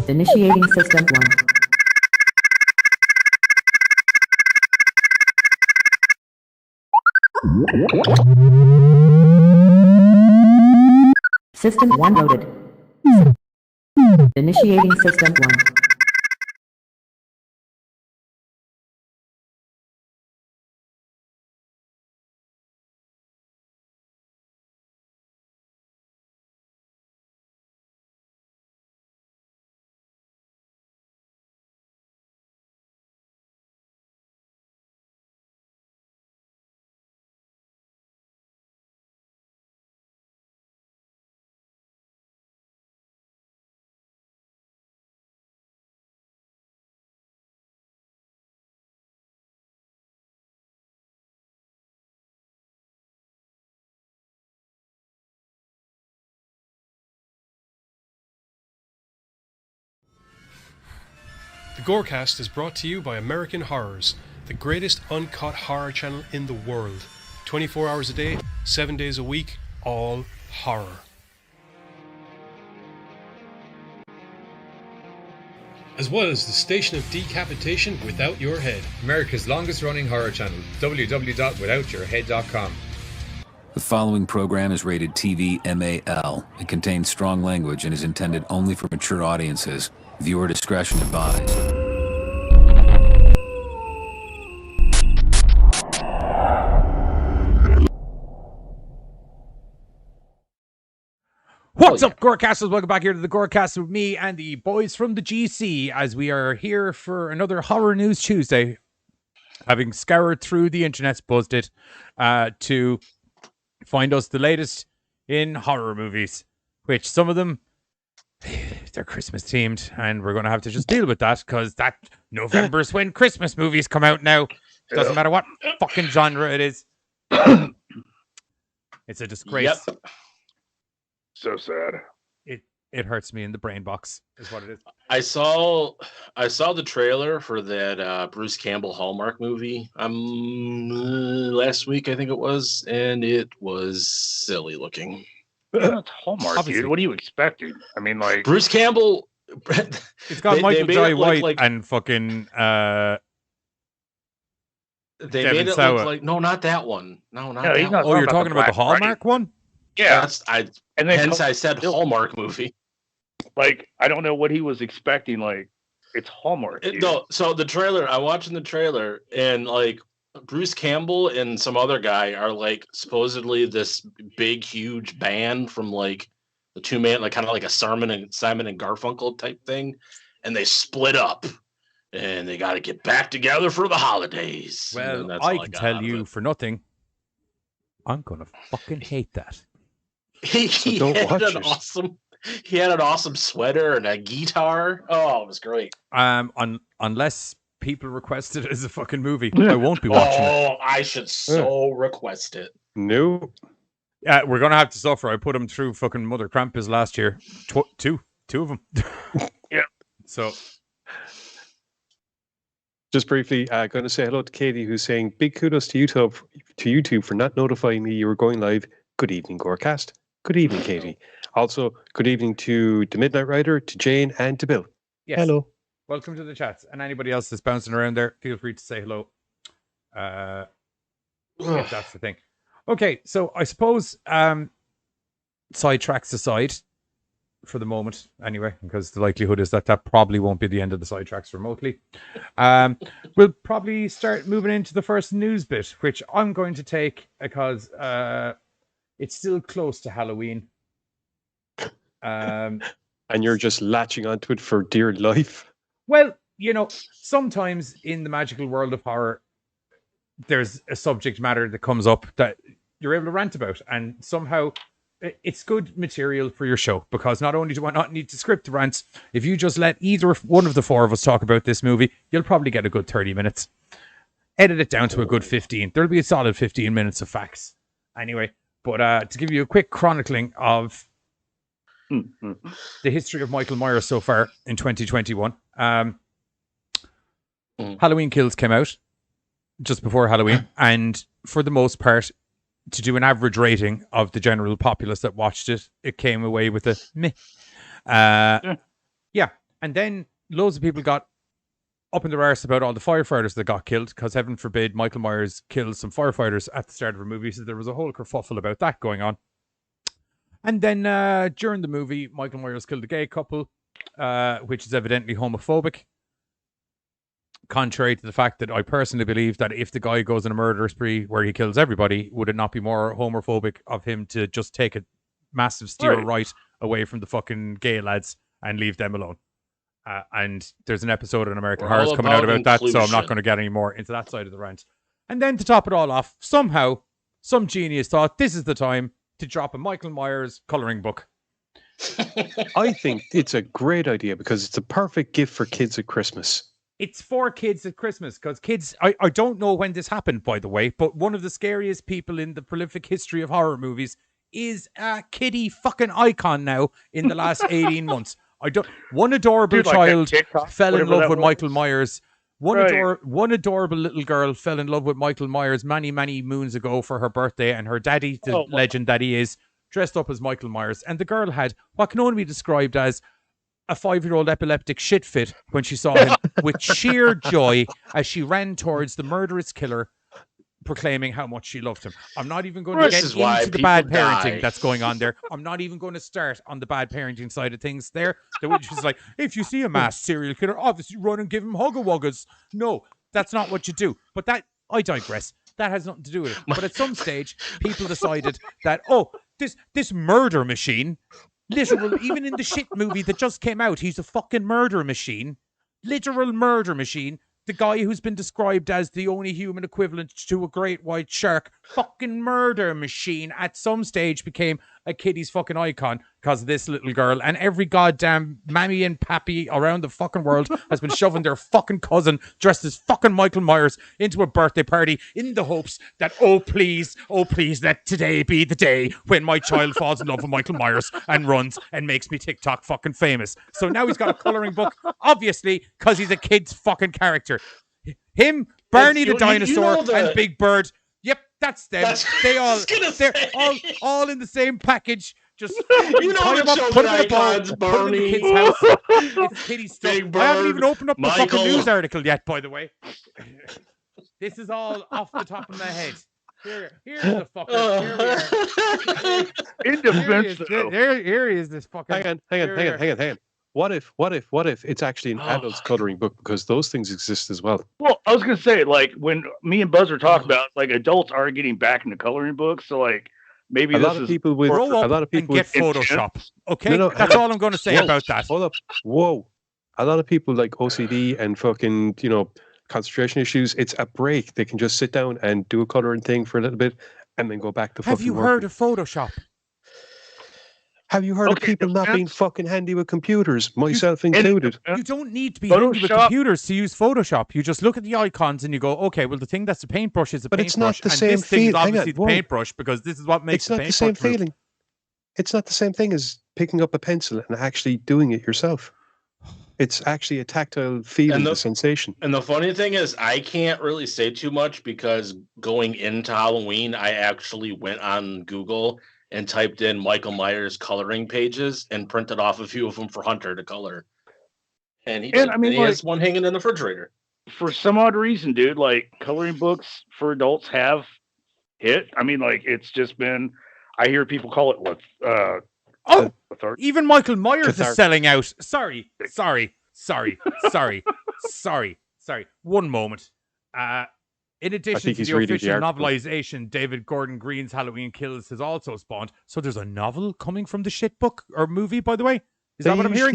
Initiating System 1. System 1 loaded. Initiating System 1. The GoreCast is brought to you by American Horrors, the greatest uncut horror channel in the world. 24 hours a day, 7 days a week, all horror. As well as the Station of Decapitation Without Your Head. America's longest running horror channel, www.withoutyourhead.com. The following program is rated TV MAL. It contains strong language and is intended only for mature audiences. Viewer discretion advised. What's up, GoreCasters? Welcome back here to the GoreCast with me and the boys from the GC as we are here for another Horror News Tuesday. Having scoured through the internet's buzzed it to find us the latest in horror movies, which some of them, they're Christmas themed, and we're going to have to just deal with that because that November's when Christmas movies come out now. Doesn't matter what fucking genre it is. It's a disgrace. Yep. So sad. It hurts me in the brain box, is what it is. I saw the trailer for that Bruce Campbell Hallmark movie last week, I think it was, and it was silly looking. It's Hallmark, Obviously. dude. What are you expecting? I mean, like Bruce Campbell. It's got Michael made Jai it look White like- and fucking They Devin made it Sawa. look like not that one. No, not No, that he's not- one. oh, you're talking about the Black Friday. Hallmark one? yeah, Hence and then I said Hallmark movie. like I don't know what he was expecting. Like it's Hallmark. Dude. No, so the trailer. I'm watching the trailer, and like Bruce Campbell and some other guy are like supposedly this big, huge band from like the two man, like kind of like a Simon and Garfunkel type thing, and they split up, and they got to get back together for the holidays. Well, And that's I all can got tell out of you it. for nothing, I'm gonna fucking hate that. He don't had watch an it. awesome. He had an awesome sweater and a guitar. Oh, it was great. Unless people request it as a fucking movie, I won't be watching it. Oh, I should so request it. No. We're gonna have to suffer. I put him through fucking Mother Krampus last year. Two of them. Yeah. So Just briefly, going to say hello to Katie, who's saying big kudos to YouTube for not notifying me you were going live. Good evening, GoreCast. Good evening, Katie. Also, good evening to the Midnight Rider, to Jane, and to Bill. yes. Hello. Welcome to the chats, and anybody else that's bouncing around there, feel free to say hello. If that's the thing. Okay, so I suppose sidetracks aside for the moment, anyway, because the likelihood is that probably won't be the end of the sidetracks remotely. We'll probably start moving into the first news bit, which I'm going to take because it's still close to Halloween. And you're just latching onto it for dear life. Well, sometimes in the magical world of horror, there's a subject matter that comes up that you're able to rant about, and somehow it's good material for your show, because not only do I not need to script the rants, if you just let either one of the four of us talk about this movie, you'll probably get a good 30 minutes. Edit it down to a good 15. There'll be a solid 15 minutes of facts. Anyway, but to give you a quick chronicling of the history of Michael Myers so far in 2021. Halloween Kills came out just before Halloween, and for the most part, to do an average rating of the general populace that watched it, it came away with a meh. Yeah, And then loads of people got up in their arse about all the firefighters that got killed, because heaven forbid Michael Myers kills some firefighters at the start of a movie. So there was a whole kerfuffle about that going on. And then during the movie, Michael Myers killed a gay couple, which is evidently homophobic. Contrary to the fact that I personally believe that if the guy goes on a murder spree where he kills everybody, would it not be more homophobic of him to just take a massive steer right away from the fucking gay lads and leave them alone? And there's an episode in American Horrors coming out about that, so I'm not going to get any more into that side of the rant. And then to top it all off, somehow, some genius thought this is the time to drop a Michael Myers coloring book. I think it's a great idea because it's a perfect gift for kids at Christmas. It's for kids at Christmas, because kids, I don't know when this happened, by the way, but one of the scariest people in the prolific history of horror movies is a kiddie fucking icon now in the last 18 months. One adorable child fell in love with Michael Myers. One adorable little girl fell in love with Michael Myers many, many moons ago for her birthday, and her daddy, the legend that he is, dressed up as Michael Myers. And the girl had what can only be described as a 5-year-old epileptic shit fit when she saw him, with sheer joy as she ran towards the murderous killer, proclaiming how much she loved him. I'm not even going to get into the bad parenting that's going on there. I'm not even going to start on the bad parenting side of things there. The witch was like, if you see a masked serial killer, obviously run and give him hugga-wuggas. No, that's not what you do. But I digress. That has nothing to do with it. But at some stage, people decided that, this murder machine, literal, even in the shit movie that just came out, he's a fucking murder machine. Literal murder machine. The guy who's been described as the only human equivalent to a great white shark, fucking murder machine, at some stage became a kiddie's fucking icon because of this little girl. And every goddamn mammy and pappy around the fucking world has been shoving their fucking cousin dressed as fucking Michael Myers into a birthday party in the hopes that, oh please, let today be the day when my child falls in love with Michael Myers and runs and makes me TikTok fucking famous. So now he's got a coloring book, obviously, because he's a kid's fucking character. Him, Barney the dinosaur, and Big Bird. Yep, that's them. They're all in the same package. Just put them in a ball, put them in the kid's house. It's kiddie stuff. Big Bird, I haven't even opened up the Michael. fucking news article yet, by the way. This is all off the top of my head. Here's the fucker. In defense, Here he is, this fucking. Hang on. What if it's actually an adult's coloring book, because those things exist as well? Well, I was gonna say, like, when me and Buzz were talking about, like, adults are getting back into coloring books, so like maybe a lot of people with get Photoshop. Okay, that's all I'm going to say about that. Hold up, whoa! A lot of people like OCD and fucking concentration issues. It's a break. They can just sit down and do a coloring thing for a little bit, and then go back to. Have you heard of Photoshop? Have you heard of people not being fucking handy with computers, myself included? You don't need to be handy with computers to use Photoshop. You just look at the icons and you go, okay, well, the thing that's a paintbrush is a paintbrush. But it's not the same feeling. This thing is obviously the paintbrush, because this is what makes the paintbrush. It's not the same feeling. It's not the same thing as picking up a pencil and actually doing it yourself. It's actually a tactile feeling, the sensation. And the funny thing is, I can't really say too much, because going into Halloween, I actually went on Google and typed in Michael Myers coloring pages and printed off a few of them for Hunter to color. And he has one hanging in the refrigerator. For some odd reason, dude, like, coloring books for adults have hit. I mean, like, it's just been, I hear people call it even Michael Myers is selling out. Sorry. One moment. In addition to the official novelization, David Gordon Green's Halloween Kills has also spawned. So there's a novel coming from the shit book or movie, by the way? Is that what I'm hearing?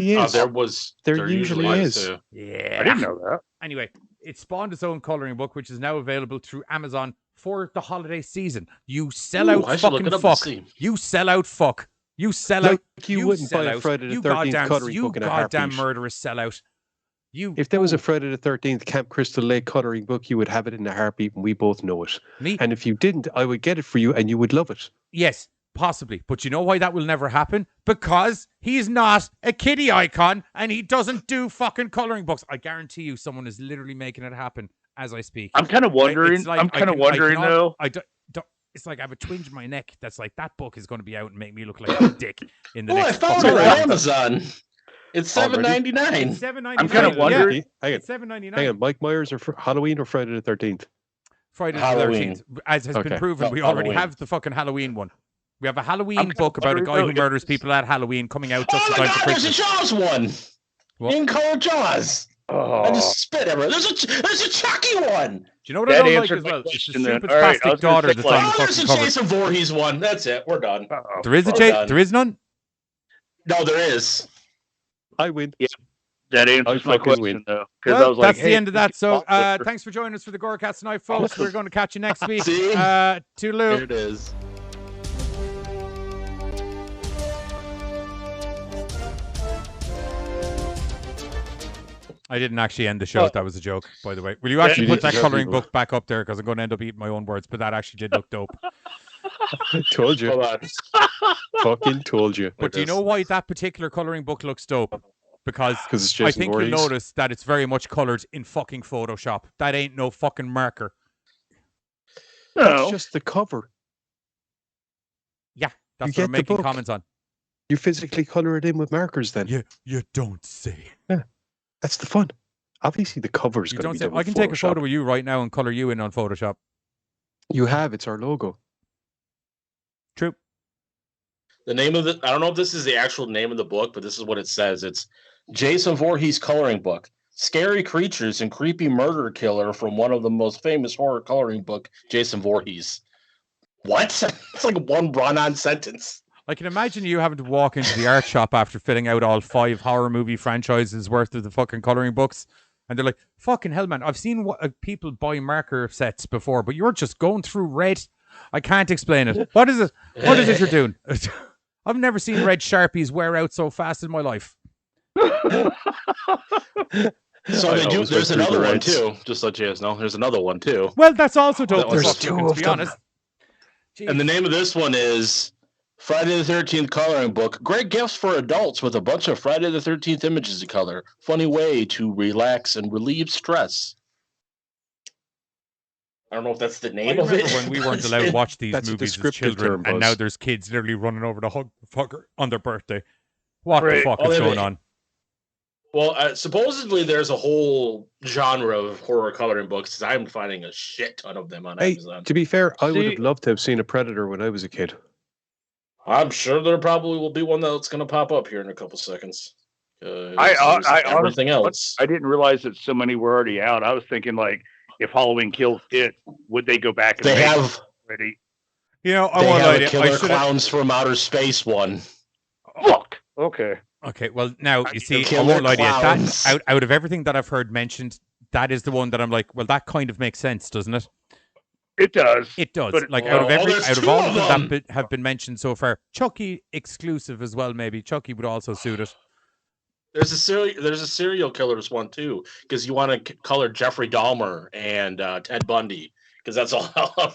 There usually is. Yeah. I didn't know that. Anyway, it spawned its own coloring book, which is now available through Amazon for the holiday season. You sell out fucking fuck. You sell out fuck. You sell out. You wouldn't buy a Friday the 13th coloring book in a heartbeat. You goddamn murderous sellout. If there was a Friday the 13th Camp Crystal Lake coloring book, you would have it in a heartbeat, and we both know it. And if you didn't, I would get it for you, and you would love it. Yes, possibly. But you know why that will never happen? Because he's not a kiddie icon, and he doesn't do fucking coloring books. I guarantee you someone is literally making it happen as I speak. I'm kind of wondering. Though. It's like I have a twinge in my neck that's like, that book is going to be out and make me look like a dick in the next. I found it on Amazon. It's Already? $7.99. It's $7.99. I'm kind of wondering. Hang on, It's $7.99. hang on. Mike Myers or Halloween or Friday the 13th? Friday the Halloween. 13th. As has been Okay. proven, No, we already Halloween. have the fucking Halloween one. We have a Halloween I'm book about a guy who wondering, murders people at Halloween coming out just Oh in my time God, for there's a Christmas. Jaws one. What? In color Jaws. Oh, I just spit everywhere. There's a Chucky one. Do you know what I That don't like answered as my well? It's the question then. stupid All right, I spastic was gonna daughter say, that's like- on the Oh, there's fucking a cover. Jason Voorhees one. That's it. We're done. uh-oh. There is a We're J. done. There is none. No, there is. I win. That answers my fucking question win. though, because Well, I was like, that's the hey, end of that. So, Blockbuster. thanks for joining us for the GoreCast tonight, folks. We're going to catch you next week. See? Toodaloo. There it is. I didn't actually end the show. That was a joke, by the way. Will you actually you put did. that coloring book back up there? Because I'm going to end up eating my own words, but that actually did look dope. Told you. Hold on. Fucking told you. But do you know why that particular coloring book looks dope? Because Because it's Jason I think Voorhees. you'll notice that it's very much colored in fucking Photoshop. That ain't no fucking marker. That's No. just the cover. Yeah, that's You what I'm get the making book. comments on. You physically color it in with markers then. You don't say. That's the fun. Obviously, the cover's You going to don't be say. done I with can take a Photoshop. photo of you right now and color you in on Photoshop. You have. It's our logo. True. The name of I don't know if this is the actual name of the book, but this is what it says. It's Jason Voorhees coloring book. Scary creatures and creepy murder killer from one of the most famous horror coloring book, Jason Voorhees. What? It's like one run-on sentence. I can imagine you having to walk into the art shop after filling out all 5 horror movie franchises worth of the fucking coloring books. And they're like, fucking hell, man. I've seen people buy marker sets before, but you're just going through red. I can't explain it. What is it? What is it you're doing? I've never seen red Sharpies wear out so fast in my life. So I they do. always There's went through the another one reds. too. Just to let you guys know, there's another one too. Well, that's also dope. There's as fuck, two to of be them. honest. And the name of this one is Friday the 13th coloring book. Great gifts for adults with a bunch of Friday the 13th images to color. Funny way to relax and relieve stress. I don't know if that's the I name of remember it. when we weren't allowed to watch these That's a movies as descriptive children, term, and now Buzz. there's kids literally running over to hug the fucker on their birthday. What the Right. fuck Oh, is they- going on? Well, supposedly there's a whole genre of horror coloring books. I'm finding a shit ton of them on Hey, Amazon. to be fair, I would See- have loved to have seen a Predator when I was a kid. I'm sure there probably will be one that's going to pop up here in a couple seconds. I everything honestly- else. I didn't realize that so many were already out. I was thinking like, if Halloween kills it, would they go back and They make it have already? You know, I they won't have lie a to you. I Killer should have. Clowns from Outer Space one. Fuck. Okay. Okay, well, now you see, I Killer won't lie to you. That, Clowns. out of everything that I've heard mentioned, that is the one that I'm like, well, that kind of makes sense, doesn't it? It does. It does. But- Like Well, there's out of two all of of them them. that have been mentioned so far, Chucky exclusive as well. Maybe Chucky would also suit it. There's a serial killers one too, because you want to color Jeffrey Dahmer and Ted Bundy, because that's all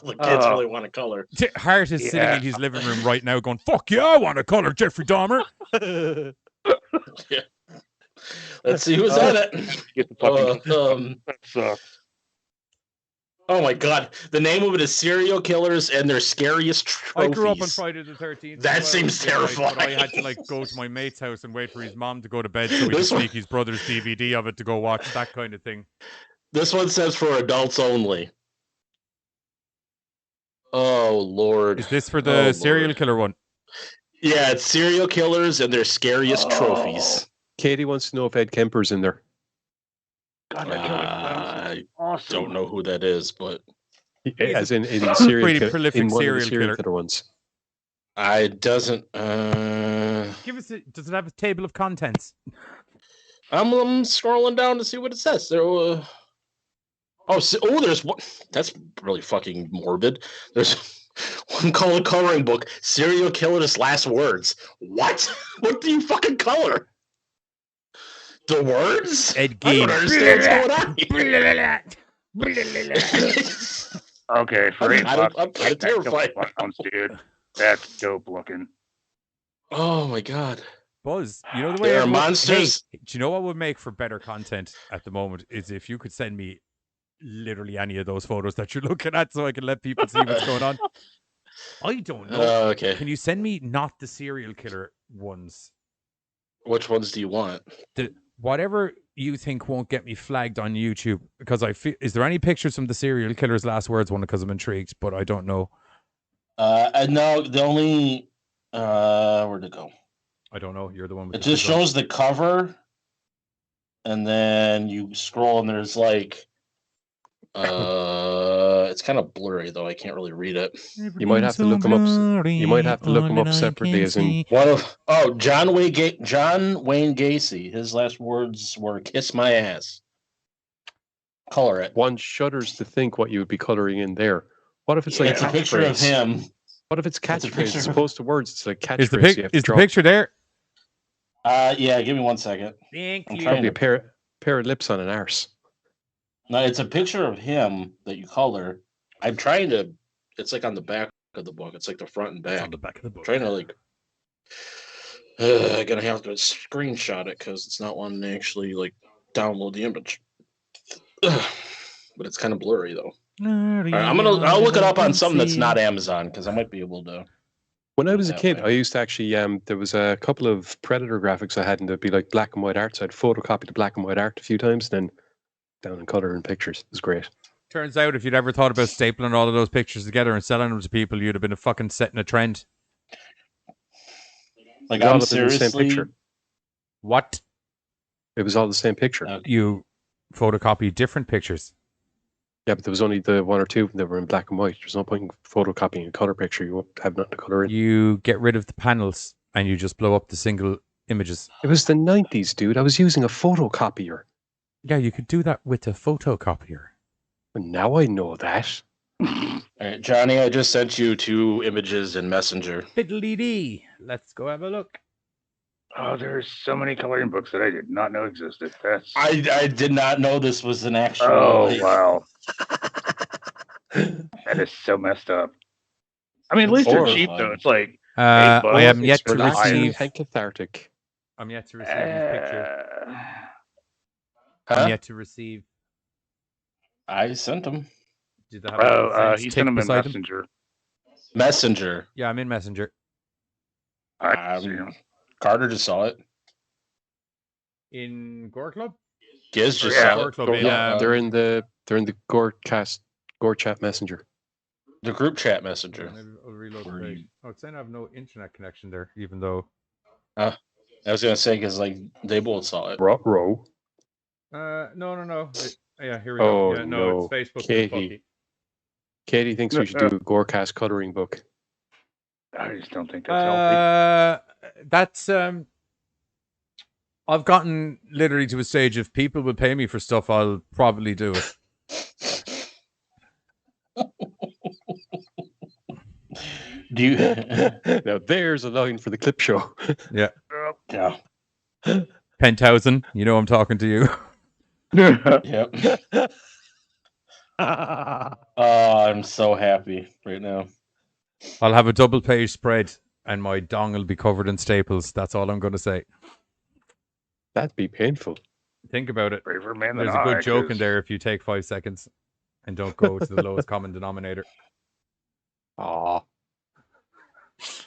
the kids really want to color. Hart is sitting Yeah. in his living room right now, going, "Fuck yeah, I want to color Jeffrey Dahmer." Let's see who's in it. Get the fucking. That sucks. Oh my god, the name of it is Serial Killers and Their Scariest I Trophies. grew up on Friday the 13th. That as well, seems but I terrifying. had to like go to my mate's house and wait for his mom to go to bed so we could This one- sneak his brother's DVD of it to go watch, that kind of thing. This one says for adults only. Oh lord. Is this for the Oh, serial Lord. killer one? Yeah, it's Serial Killers and Their Scariest Trophies. Katie wants to know if Ed Kemper's in there. God, that killer clown I sounds awesome. don't know who that is, but As in serial pretty killer, prolific in one of the serial serial killer. killer ones. I doesn't. Give us. Does it have a table of contents? I'm scrolling down to see what it says. There. There's one. That's really fucking morbid. There's one called coloring book. Serial killer's last words. What? What do you fucking color? The words? Ed I don't Gein. understand what's going on here. Okay, for I'm $8, kinda that killer terrified. clowns, dude. That's dope looking. Oh my god. Buzz, you know the way There are everyone- monsters. Hey, do you know what would make for better content at the moment is if you could send me literally any of those photos that you're looking at so I can let people see what's going on. I don't know. Okay. Can you send me not the serial killer ones? Which ones do you want? Whatever you think won't get me flagged on YouTube, because I feel. Is there any pictures from the serial killer's last words one? Because I'm intrigued, but I don't know. No, the only where'd it go? I don't know. You're the one with It the just figure. shows the cover, and then you scroll, and there's like, it's kind of blurry though. I can't really read it. You might have to look them up. You might have to look them up separately, as in John Wayne Gacy. His last words were "kiss my ass." Color it. one shudders to think what you would be coloring in there. What if it's like It's a picture of him. What if it's a catchphrase picture as of- opposed to words? It's like catchphrase. Is the you have to is the draw. picture there? Yeah, give me 1 second. Thank I'm you. trying Probably to- a pair of lips on an arse. No, it's a picture of him that you color. I'm trying to. It's like on the back of the book. It's like the front and back. On the back of the book. Trying to like. I'm gonna have to screenshot it because it's not one to actually like download the image. But it's kind of blurry though. All right, I'll look it up on something that's not Amazon because I might be able to. When I was a That kid, way. I used to actually, there was a couple of Predator graphics I had, and they'd be like black and white art. So I'd photocopy the black and white art a few times, then down in color and pictures. It was great. Turns out, if you'd ever thought about stapling all of those pictures together and selling them to people, you'd have been a fucking setting a trend. Like It was all I'm up in the same seriously. picture. What? It was all the same picture. Okay. You photocopy different pictures. Yeah, but there was only the one or two that were in black and white. There's no point in photocopying a color picture. You won't have nothing to color in. You get rid of the panels and you just blow up the single images. It was the 90s, dude. I was using a photocopier. Yeah, you could do that with a photocopier. And now I know that. All right, Johnny, I just sent you 2 images in Messenger. Fiddly dee. Let's go have a look. Oh, there's so many coloring books that I did not know existed. That's I did not know this was an actual. oh wow, that is so messed up. I mean, at least they're Horrifying. cheap though. It's like I bucks. am yet It's to relaxing receive. and cathartic. I'm yet to receive this picture. I'm Huh? yet to receive. I sent them. Did they have a friend's he tick sent them in beside them? Messenger. Messenger. Yeah, I'm in Messenger. I see 'em. Carter just saw it. In Gore Club? Giz just Yeah, saw Gore it. Club. Yeah, they're in the GoreCast, GoreChat Messenger. The group chat messenger. Maybe I'll reload the Where page. you- Oh, it's saying I have no internet connection there, even though. I was gonna say because like they both saw it. Row. No. Yeah, here we Oh, go. Yeah, no. it's Facebook. Katie. Fucky. Katie thinks we should do a GoreCast coloring book. I just don't think that's healthy. That's I've gotten literally to a stage if people would pay me for stuff, I'll probably do it. Do you? Now there's a line for the clip show. Yeah. Yeah. Penthausen, you know I'm talking to you. Yep. Oh, I'm so happy right now. I'll have a double page spread and my dong will be covered in staples. That's all I'm going to say. That'd be painful. Think about it. Braver man than There's a good I, joke in 'cause there if you take 5 seconds and don't go to the lowest common denominator. Aw.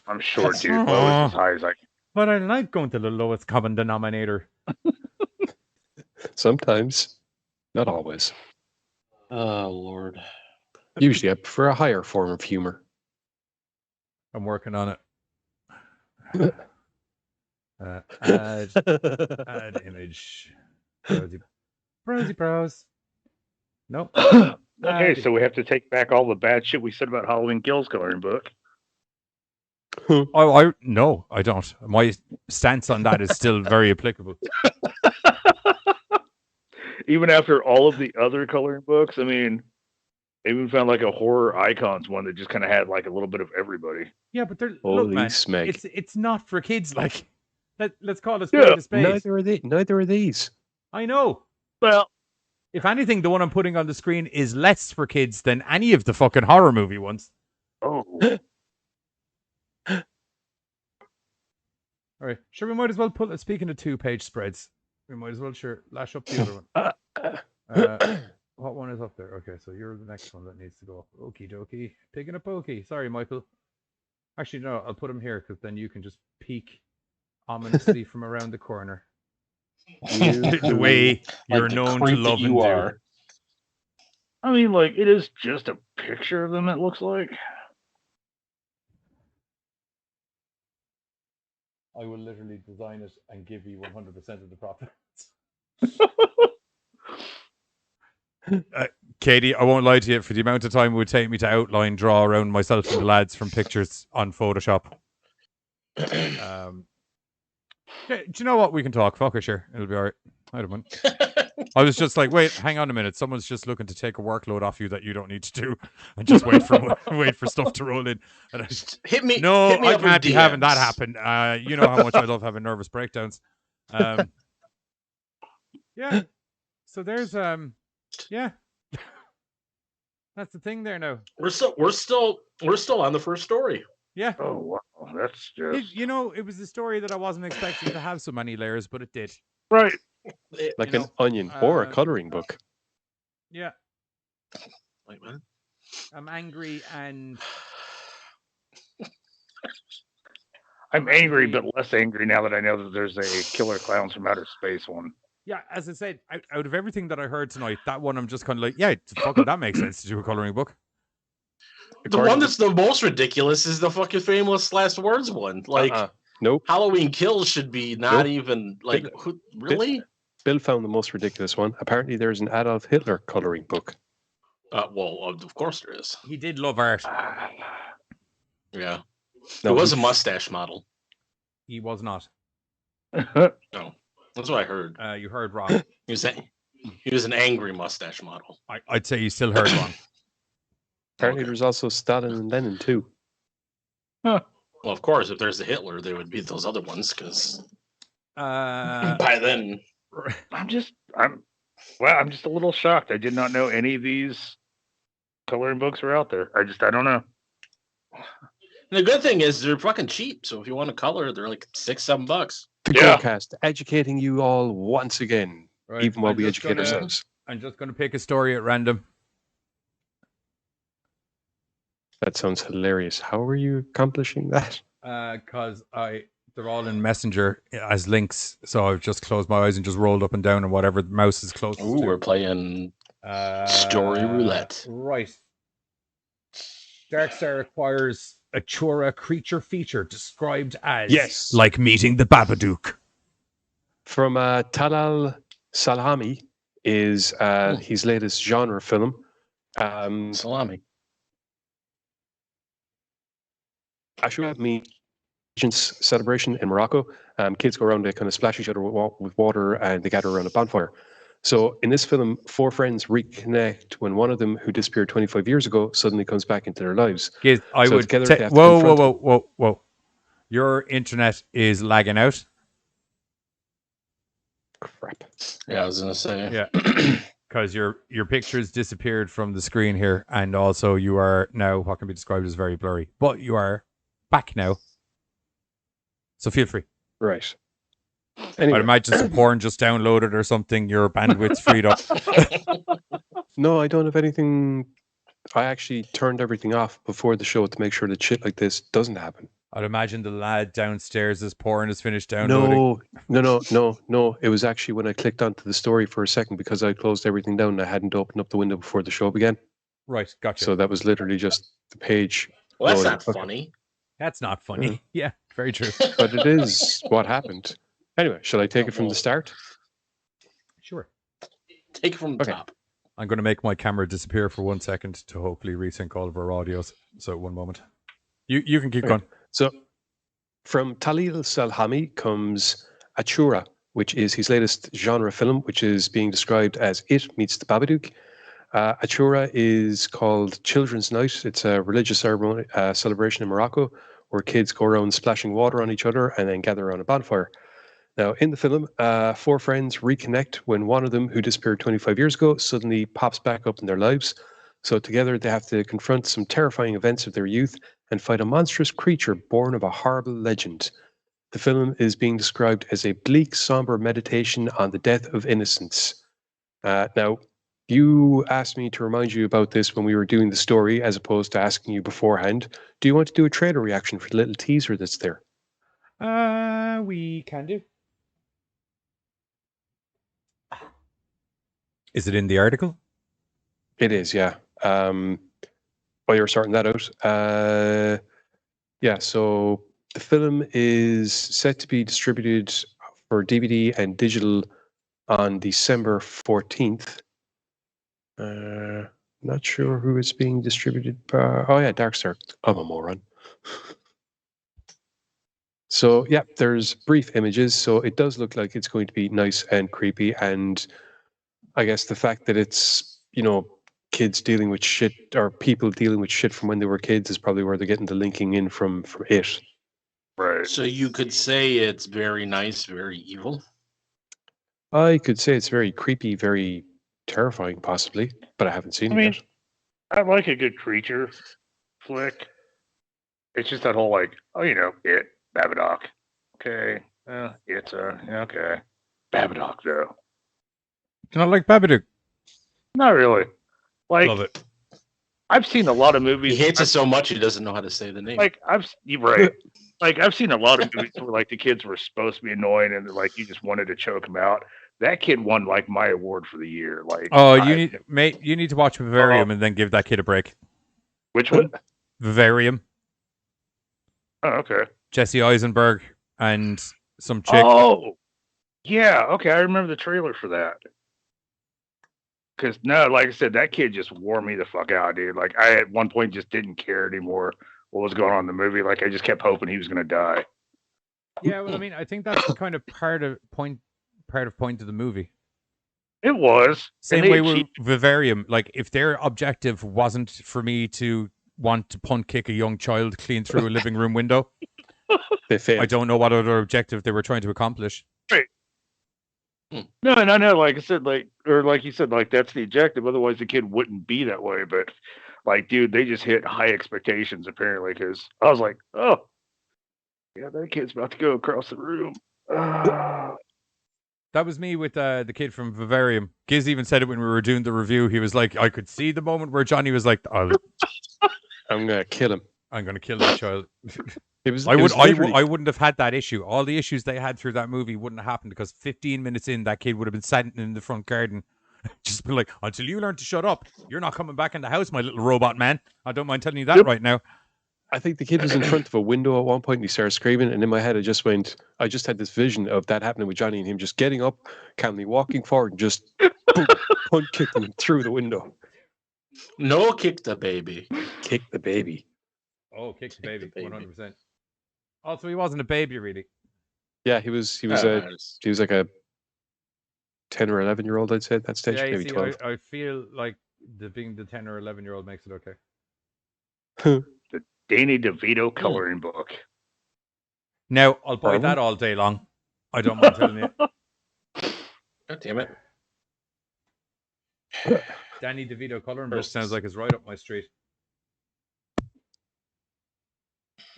I'm short, dude. Low is as high as I can. But I like going to the lowest common denominator. Sometimes. Not always. Oh Lord. Usually I prefer a higher form of humor. I'm working on it. Add image. Browse. Nope. Okay, so we have to take back all the bad shit we said about Halloween Kills coloring book. No, I don't. My stance on that is still very applicable. Even after all of the other coloring books, I mean, I even found like a horror icons one that just kind of had like a little bit of everybody. Yeah, but look, Holy man, smeg. it's not for kids. Like, let's call it Yeah, a spade. Neither are these. I know. Well, If anything, the one I'm putting on the screen is less for kids than any of the fucking horror movie ones. oh, All right, sure. We might as well put. Speaking of 2-page spreads, we might as well lash up the other one. What one is up there? Okay, so you're the next one that needs to go up. Okie dokie. Picking a pokey. Sorry, Michael. Actually, no, I'll put him here because then you can just peek ominously from around the corner. You The way you're Like the known to creep that love and you do. are. I mean, like, it is just a picture of them, it looks like. I will literally design it and give you 100% of the profits. Katie, I won't lie to you, for the amount of time it would take me to outline, draw around myself and the lads from pictures on Photoshop. Yeah, do you know what? We can talk. Fuck it, sure. It'll be all right. I don't mind. I was just like, wait, hang on a minute. Someone's just looking to take a workload off you that you don't need to do, and just wait for stuff to roll in. And Hit me. no, hit me I up with can't be having that DMs. happen. You know how much I love having nervous breakdowns. Yeah. So there's yeah. That's the thing there now. We're still on the first story. Yeah. Oh, wow. That's just. It was a story that I wasn't expecting to have so many layers, but it did. Right. Like You an onion or a coloring book. Yeah. Wait, man. I'm angry and I'm angry, but less angry now that I know that there's a Killer Clowns from Outer Space one. yeah, as I said, out of everything that I heard tonight, that one I'm just kind of like, yeah, fucking that makes sense to do a coloring book. The one that's the most ridiculous is the fucking famous last words one. Like Nope. Halloween Kills should be not Nope. even like really. Bill found the most ridiculous one. Apparently, there's an Adolf Hitler coloring book. Well, of course there is. He did love art. Yeah, No, it was he- a mustache model. He was not. No, that's what I heard. You heard wrong. He was an angry mustache model. I'd say you still heard wrong. Apparently, Okay. there's also Stalin and Lenin too. Well, of course, if there's a Hitler, there would be those other ones because by then. I'm just a little shocked. I did not know any of these coloring books were out there. I don't know. And the good thing is they're fucking cheap. So if you want to color, they're like $6-7. The Yeah. GoreCast, educating you all once again, Right, even while I'm we just educate gonna- ourselves. I'm just going to pick a story at random. That sounds hilarious. How are you accomplishing that? Because they're all in Messenger as links, so I've just closed my eyes and just rolled up and down and whatever the mouse is closest Ooh, to. we're playing story roulette. Right. Darkstar acquires a Chura creature feature described as Yes. like meeting the Babadook. From Talal Salhami is his latest genre film. Salami. Ashura means Agents celebration in Morocco. Kids go around, they kind of splash each other with water and they gather around a bonfire. So in this film, 4 friends reconnect when one of them, who disappeared 25 years ago, suddenly comes back into their lives. Kids, I So would together ta- they have to whoa, confront whoa. Your internet is lagging out. Crap. Yeah, I was gonna say. Yeah. Because your pictures disappeared from the screen here, and also you are now what can be described as very blurry. But you are back now. So feel free. Right. I'd Anyway, imagine some porn just downloaded or something. Your bandwidth's freed up. no, I don't have anything. I actually turned everything off before the show to make sure that shit like this doesn't happen. I'd imagine the lad downstairs as porn is finished downloading. No. It was actually when I clicked onto the story for a second because I closed everything down and I hadn't opened up the window before the show began. Right, gotcha. So that was literally just the page. Well, that's loading. not funny. That's not funny. Yeah, very true. But it is what happened. Anyway, shall I take it from the start? Sure. Take it from the Okay. top. I'm going to make my camera disappear for 1 second to hopefully resync all of our audios. So 1 moment. You can keep Okay. going. So from Talil Salhami comes Achura, which is his latest genre film, which is being described as It Meets the Babadook. Achura is called Children's Night. It's a religious ceremony, celebration in Morocco where kids go around splashing water on each other and then gather around a bonfire. Now, in the film, 4 friends reconnect when one of them, who disappeared 25 years ago, suddenly pops back up in their lives. So together they have to confront some terrifying events of their youth and fight a monstrous creature born of a horrible legend. The film is being described as a bleak, somber meditation on the death of innocence. Now, you asked me to remind you about this when we were doing the story, as opposed to asking you beforehand. Do you want to do a trailer reaction for the little teaser that's there? We can do. Is it in the article? It is, yeah. While you're sorting that out, yeah. So the film is set to be distributed for DVD and digital on December 14th. Not sure who it's being distributed by. Oh yeah, Darkstar. I'm a moron. So yeah, there's brief images. So it does look like it's going to be nice and creepy, and I guess the fact that it's, you know, kids dealing with shit or people dealing with shit from when they were kids is probably where they're getting the linking in from it. Right. So you could say it's very nice, very evil. I could say it's very creepy, very terrifying, possibly, but I haven't seen I it mean, yet. I like a good creature flick. It's just that whole like, oh, you know, it Babadook. Okay, it's okay. Babadook though. Do you not like Babadook? Not really. Like, Love it. I've seen a lot of He movies. hates it so much he doesn't know how to say the name. Like you're right. Like I've seen a lot of movies where like the kids were supposed to be annoying and like you just wanted to choke them out. That kid won like my award for the year. Like, Oh, you need to watch Vivarium and then give that kid a break. Which one? Vivarium. Oh, okay. Jesse Eisenberg and some chick. Oh, yeah. Okay, I remember the trailer for that. Because no, like I said, that kid just wore me the fuck out, dude. Like I at one point just didn't care anymore what was going on in the movie. Like I just kept hoping he was gonna die. Yeah, well, I mean, I think that's kind of part of point of the movie. It was Same And way they with achieved- Vivarium. Like, if their objective wasn't for me to want to punt kick a young child clean through a living room window, They failed. I don't know what other objective they were trying to accomplish. No. Like I said, like you said, like that's the objective. Otherwise, the kid wouldn't be that way. But like, dude, they just hit high expectations apparently. Because I was like, oh, yeah, that kid's about to go across the room. That was me with the kid from Vivarium. Giz even said it when we were doing the review. He was like, I could see the moment where Johnny was like, I'm gonna kill him. I'm going to kill that child. I wouldn't have had that issue. All the issues they had through that movie wouldn't have happened because 15 minutes in, that kid would have been sitting in the front garden. Just been like, until you learn to shut up, you're not coming back in the house, my little robot man. I don't mind telling you that right now. I think the kid was in front of a window at one point and he started screaming, and in my head I just had this vision of that happening with Johnny and him just getting up, calmly walking forward and just boom, punt kicking him through the window. No, kick the baby. Kick the baby. Oh, kick the baby, 100%. Also, he wasn't a baby, really. Yeah, he was like a 10 or 11-year-old, I'd say at that stage, Yeah, maybe see, 12. I feel like being the 10 or 11-year-old makes it okay. The Danny DeVito coloring book. Now, I'll buy that all day long. I don't mind telling you. God damn it. Danny DeVito coloring book sounds like it's right up my street.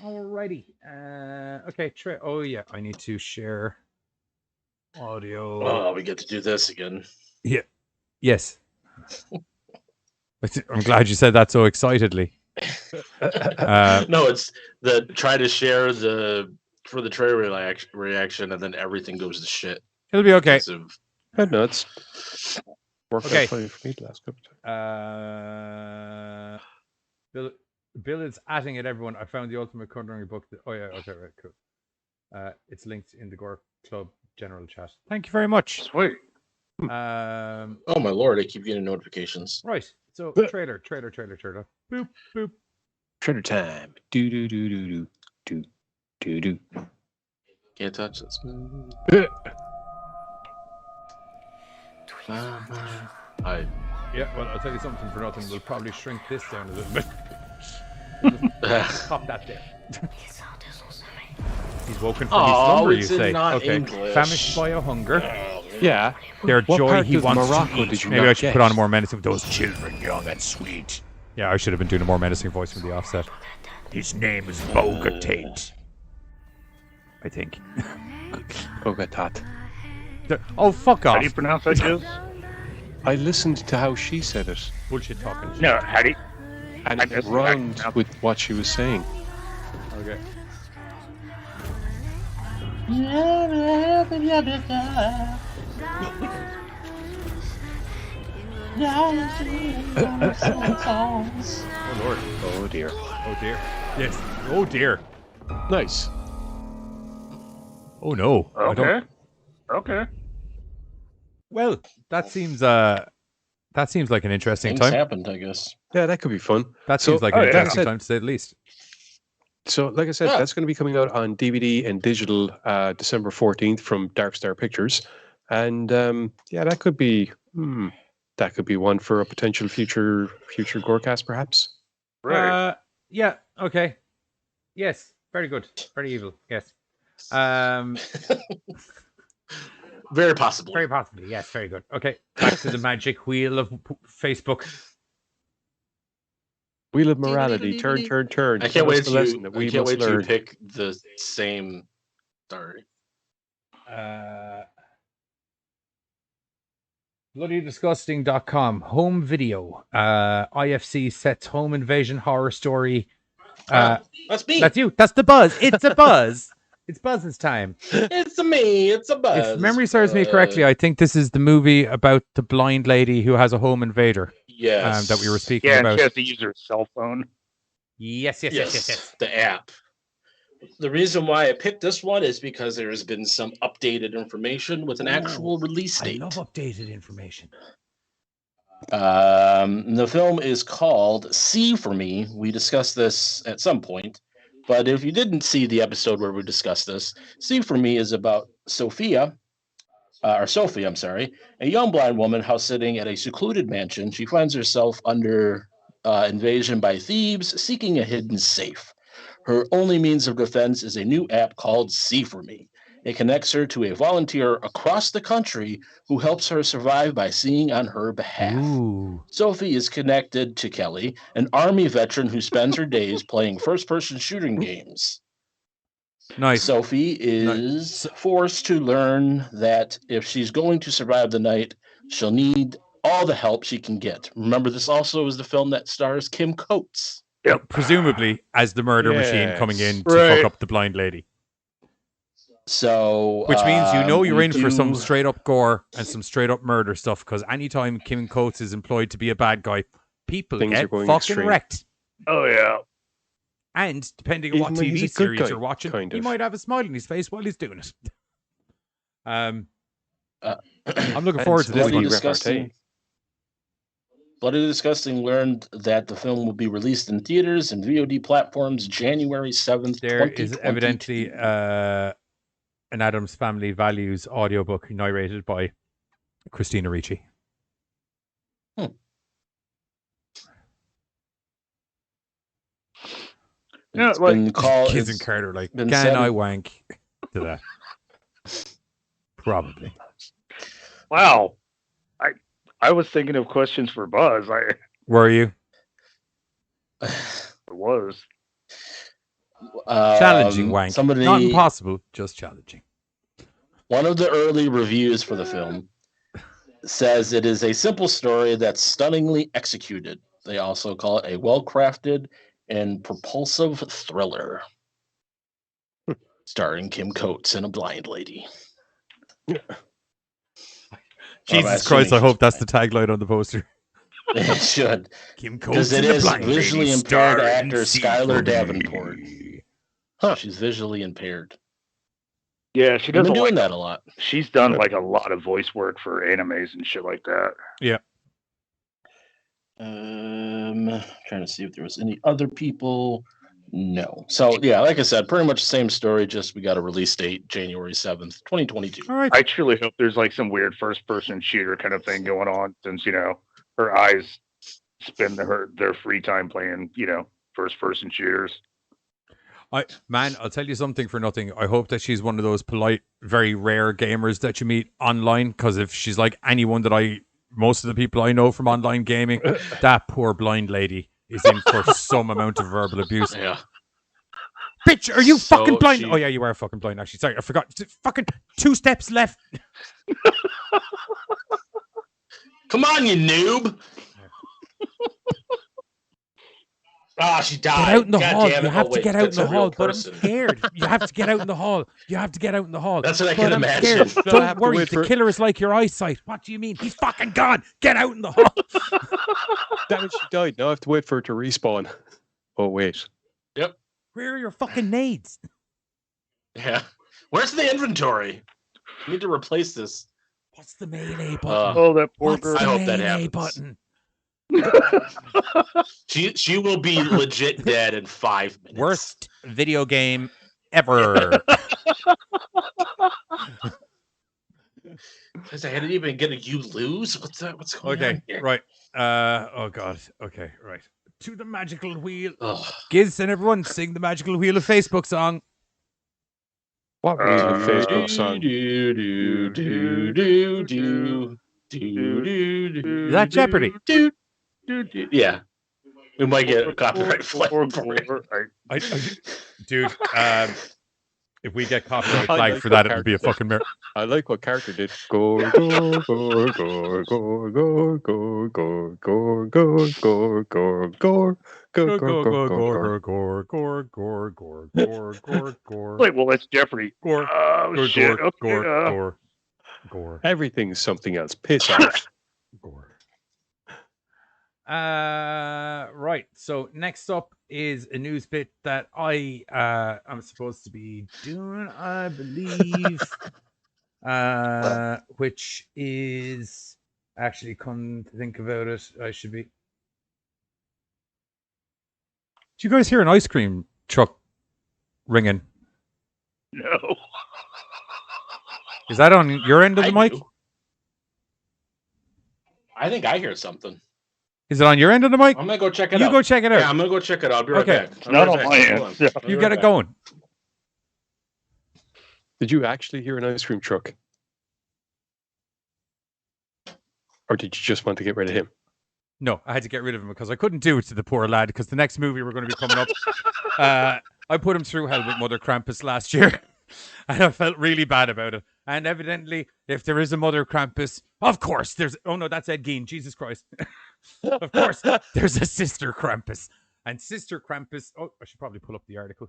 Alrighty. Okay, oh yeah, I need to share audio. Oh, we get to do this again. Yeah. Yes. I'm glad you said that so excitedly. No, it's the try to share for the trailer reaction, and then everything goes to shit. It'll be okay. No, it's worked Okay. out fine for me the last couple of times. Bill is atting at everyone. I found the ultimate coloring book. Oh yeah, okay, right, cool. It's linked in the Gore Club general chat. Thank you very much. Sweet. Oh my lord, I keep getting notifications. Right. So trailer. Boop boop. Trailer time. Do. Can't touch this. Yeah, well, I'll tell you something for nothing. We'll probably shrink this down a little bit. Pop that there. He's woken from his slumber, you say. Okay. English. Famished by a hunger. Yeah. Their What joy part he of wants Morocco to eat. did you Maybe not I should get? put on a more menacing. Those children young and sweet. Yeah, I should have been doing a more menacing voice from the offset. His name is Bogatate. I think. Bogatat. Oh, fuck off. How do you pronounce that, Giz? I listened to how she said it, Bullshit talking. No, how do you... and I it rhymed with what she was saying. Okay. Oh Lord. Oh dear. Oh dear. Yes. Oh dear. Nice. Oh no. I don't. Okay. Okay. Well, that seems like an interesting Things time. happened, I guess. Yeah, that could be fun. That So, seems like an yeah. interesting Like I said- time to say the least. So, like I said, Yeah. that's going to be coming out on DVD and digital December 14th from Dark Star Pictures, and yeah, that could be one for a potential future Gorecast, perhaps. Right. Yeah. Okay. Yes. Very good. Very evil. Yes. Very possibly. Very possibly. Yes. Very good. Okay. Back to the magic wheel of Facebook. Wheel of morality, turn. I can't Tell us wait the to lesson that we I can't must wait to learn. pick the same story. BloodyDisgusting.com. Home video. IFC sets home invasion horror story. That's me. That's you. That's the buzz. It's a buzz. It's Buzz's time. It's a me. It's a buzz. If memory serves me correctly, I think this is the movie about the blind lady who has a home invader yes, that we were speaking Yeah, and about. she has to use her cell phone. Yes. The app. The reason why I picked this one is because there has been some updated information with an actual release I date. love updated information. The film is called See For Me. We discussed this at some point, but if you didn't see the episode where we discussed this, See For Me is about Sophie, I'm sorry, a young blind woman house sitting at a secluded mansion. She finds herself under invasion by thieves seeking a hidden safe. Her only means of defense is a new app called See For Me. It connects her to a volunteer across the country who helps her survive by seeing on her behalf. Ooh. Sophie is connected to Kelly, an Army veteran who spends her days playing first-person shooting games. Nice. Sophie is forced to learn that if she's going to survive the night, she'll need all the help she can get. Remember, this also is the film that stars Kim Coates. Yep. Presumably as the murder machine coming in to Right. fuck up the blind lady. So, Which means you're we in for some do- straight up gore and some straight up murder stuff, because anytime Kim Coates is employed to be a bad guy, people Things are get going fucking extreme. wrecked. Oh yeah. And depending on what Even when he's TV a good series guy, you're watching, kind he of. might have a smile on his face while he's doing it. I'm looking And forward to this Bloody one. Bloody Disgusting. repartee. Bloody Disgusting learned that the film will be released in theaters and VOD platforms January 7th, There is 2022. evidently an Addams Family Values audiobook narrated by Christina Ricci. Yeah, It's like been called. Kids and it's Carter like, been can said- I wank to that? Probably. wow. I was thinking of questions for Buzz. Were you? I was. Challenging wank. Somebody, Not impossible, just challenging. one of the early reviews for the film says it is a simple story that's stunningly executed. They also call it a well-crafted and propulsive thriller. Starring Kim Coates and a blind lady. Jesus Christ, I hope that's the tagline on the poster. It should. Kim Because Coates it and the is blind visually lady impaired starring actor C Skylar for Davenport. me. She's visually impaired. Yeah, she She's does been like doing that a lot. she's done like a lot of voice work for animes and shit like that. Yeah. Trying to see if there was any other people. No. So yeah, like I said, pretty much the same story. Just we got a release date, January 7th, 2022. All right. I truly hope there's like some weird first person shooter kind of thing going on, since her eyes spend their free time playing first person shooters. I'll tell you something for nothing. I hope that she's one of those polite, very rare gamers that you meet online. Because if she's like anyone that most of the people I know from online gaming, that poor blind lady is in for some amount of verbal abuse. Yeah. Bitch, are you So fucking blind? she- Oh yeah, you are fucking blind. Actually, sorry, I forgot. Fucking 2 steps left. Come on, you noob. Ah, she died. Get out in the God hall. damn it. You have Oh, to wait, get out in that's the a real hall, but I'm person. scared. You have to get out in the hall. You have to get out in the hall. That's what I But can I'm imagine. scared. They'll have Don't to worry. wait The for- killer is like your eyesight. What do you mean? He's fucking gone. Get out in the hall. Damn it, she died. Now I have to wait for her to respawn. Oh, wait. Where are your fucking nades? Yeah. Where's the inventory? I need to replace this. What's the melee button? Oh, that poor What's girl. the I hope that melee happens. button? She will be legit dead in 5 minutes. Worst video game ever. Because I hadn't even get a you lose. What's that? What's going on Okay, here? right. Oh god. Okay, right. To the magical wheel. Ugh. Giz and everyone sing the magical wheel of Facebook song. What was the Facebook song? Is that Jeopardy? Yeah. We might get a copyright flag for it. Dude, if we get copyright I flag like for what that, it'll be a character fucking miracle. I like what character did. Go, go, go, go, go, go, go, go, go, go, go, go, go. Go, go, go, go, go. Wait, well, that's Jeopardy. Oh, shit. Okay, Everything's something else. Piss off. Right. So next up is a news bit that I'm supposed to be doing, I believe. Which is actually, come to think about it, I should be. Did you guys hear an ice cream truck ringing? no. Is that on your end of the mic? do. I think I hear something. Is it on your end of the mic? I'm gonna go check it You out. go check it out. Yeah, I'm gonna go check it out. I'll be right Okay. back. Not on my end. Hold Yeah. I'll be You right get it back. going. Did you actually hear an ice cream truck? Or did you just want to get rid of him? No, I had to get rid of him because I couldn't do it to the poor lad because the next movie we're going to be coming up, I put him through hell with Mother Krampus last year and I felt really bad about it. And evidently, if there is a Mother Krampus, of course there's, oh no, that's Ed Gein, Jesus Christ. Of course, there's a Sister Krampus. And Sister Krampus, oh, I should probably pull up the article.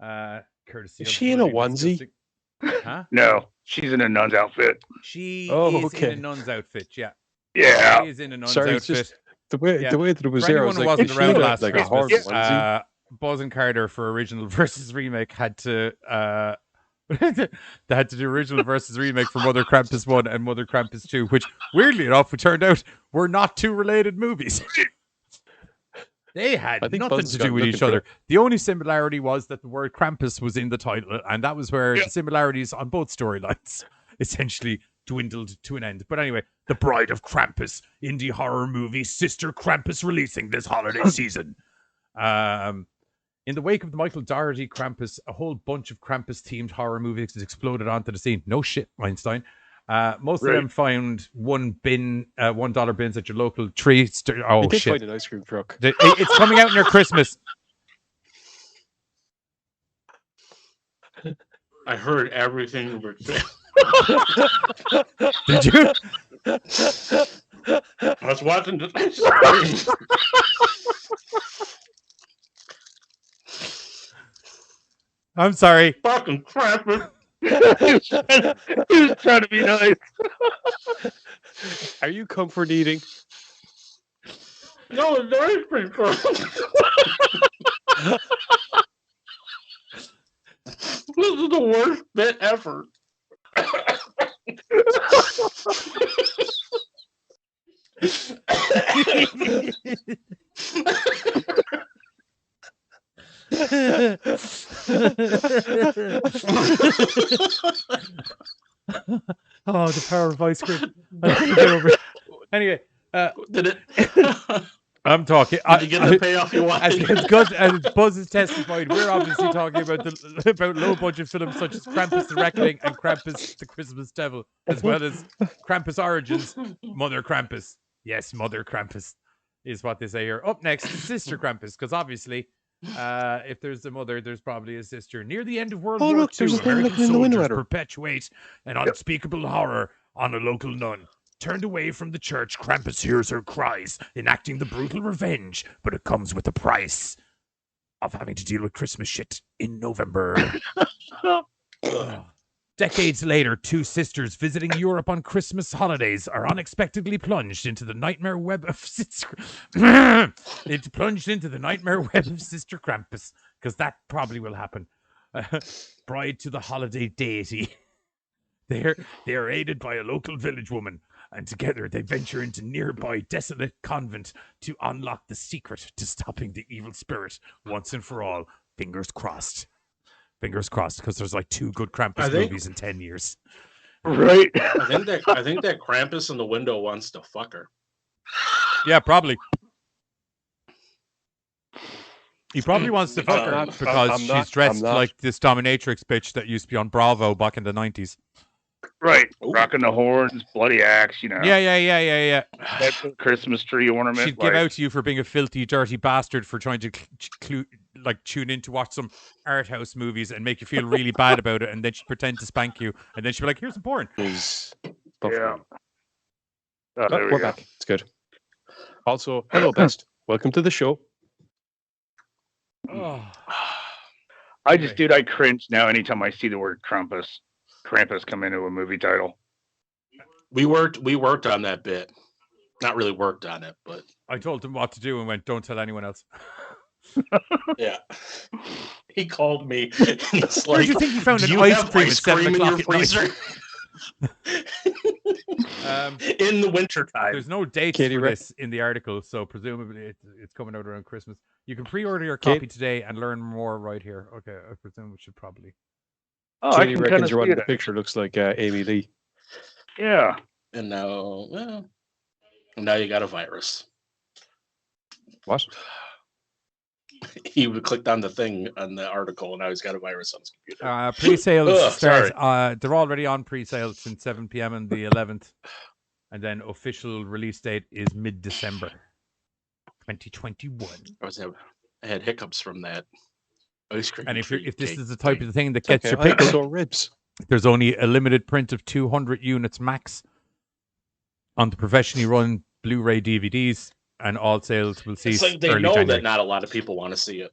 Courtesy Is of she in a Bloody onesie? Disgusting. Huh? No, she's in a nun's outfit. She Oh, is okay. in a nun's outfit, yeah. Yeah. She is in a nun's Sorry, it's outfit. just the way Yeah. the way that it was For there. I anyone was who like, wasn't is she around in last like a Christmas, horror onesie? Buzz and Carter for original versus remake had to they had to do original versus remake for Mother Krampus 1 and Mother Krampus 2, which weirdly enough it turned out were not two related movies. They had I think nothing Buzz to got do with looking each for other. it. The only similarity was that the word Krampus was in the title, and that was where the similarities on both storylines essentially dwindled to an end. But anyway, The Bride of Krampus, indie horror movie, Sister Krampus releasing this holiday season. In the wake of the Michael Dougherty Krampus, a whole bunch of Krampus-themed horror movies has exploded onto the scene. No shit, Einstein. Most of them found $1 bins at your local tree. Oh, I did shit. find an ice cream truck. It's coming out near Christmas. I heard everything you were saying. Did you? I was watching this. I'm sorry. Fucking crap. He was trying to be nice. Are you comfort eating? No, it's ice cream truck. This is the worst bit ever. Oh, the power of ice cream. I couldn't get over it. Anyway, Did it? I'm talking. Did you get the payoff you wanted? As good as Buzz has testified, we're obviously talking about low budget films such as Krampus the Reckoning and Krampus the Christmas Devil, as well as Krampus Origins, Mother Krampus. Yes, Mother Krampus is what they say here. Up next, Sister Krampus, because obviously, if there's a mother, there's probably a sister. Near the end of World War Look, II, there's a thing American looking in the window soldiers at her. perpetuate an unspeakable horror on a local nun. Turned away from the church, Krampus hears her cries, enacting the brutal revenge, but it comes with a price of having to deal with Christmas shit in November. Decades later, two sisters visiting Europe on Christmas holidays are unexpectedly plunged into the nightmare web of Sister Krampus, because that probably will happen. Bride to the holiday deity. They are aided by a local village woman, and together they venture into nearby desolate convent to unlock the secret to stopping the evil spirit once and for all. Fingers crossed. Fingers crossed, because there's like 2 good Krampus movies in 10 years. Right. I think that Krampus in the window wants to fuck her. Yeah, probably. He probably wants to fuck her because she's dressed like this dominatrix bitch that used to be on Bravo back in the 90s. Right. Rocking the horns, bloody axe, you know. Yeah. That's a Christmas tree ornament. She'd give out to you for being a filthy, dirty bastard for trying to tune in to watch some art house movies and make you feel really bad about it, and then she'd pretend to spank you, and then she'd be like, "Here's some porn." Yeah. We're back. It's good. Also, hello, Best. Welcome to the show. I cringe now anytime I see the word Krampus come into a movie title. We worked on that bit. Not really worked on it, but I told him what to do and went, "Don't tell anyone else." Yeah. He called me. It's Where like, do you think he found "Do an you ice have cream at ice 7 cream in your o'clock at night?" freezer? In the wintertime. There's no dates Katie, for this in the article, so presumably it's coming out around Christmas. You can pre-order your copy today and learn more right here. Okay, I presume we should probably. Oh, Katie reckons you're on the picture looks like Amy Lee. Yeah. And now you got a virus. What? He clicked on the thing on the article, and now he's got a virus on his computer. Pre-sales start. They're already on pre-sale since 7 p.m. on the 11th, and then official release date is mid-December, 2021. I had hiccups from that ice cream. And if this is the type of thing that gets Okay, your I have pickle, sore ribs. there's only a limited print of 200 units max on the professionally run Blu-ray DVDs, and all sales will cease. It's like they early know January. that not a lot of people want to see it.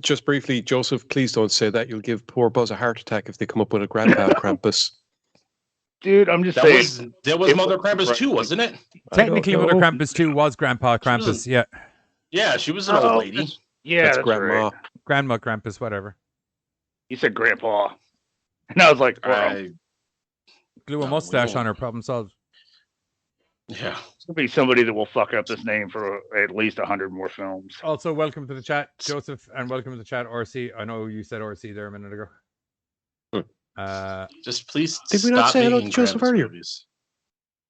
Just briefly, Joseph, please don't say that. You'll give poor Buzz a heart attack if they come up with a Grandpa Krampus. Dude, I'm just saying. That was Mother Krampus 2, wasn't it? Technically, Mother Krampus 2 was Grandpa Krampus. Yeah, Yeah, she was an old lady. Yeah, That's that's Grandma. right. Grandma Krampus, whatever. You said Grandpa. And I was like, wow. I- Glue a No, mustache we don't. on her, problem solved. Yeah. It's going to be somebody that will fuck up this name for at least 100 more films. Also, welcome to the chat, Joseph, and welcome to the chat, RC. I know you said RC there a minute ago. Just please Did we not stop say hello making to Joseph Krampus earlier? movies.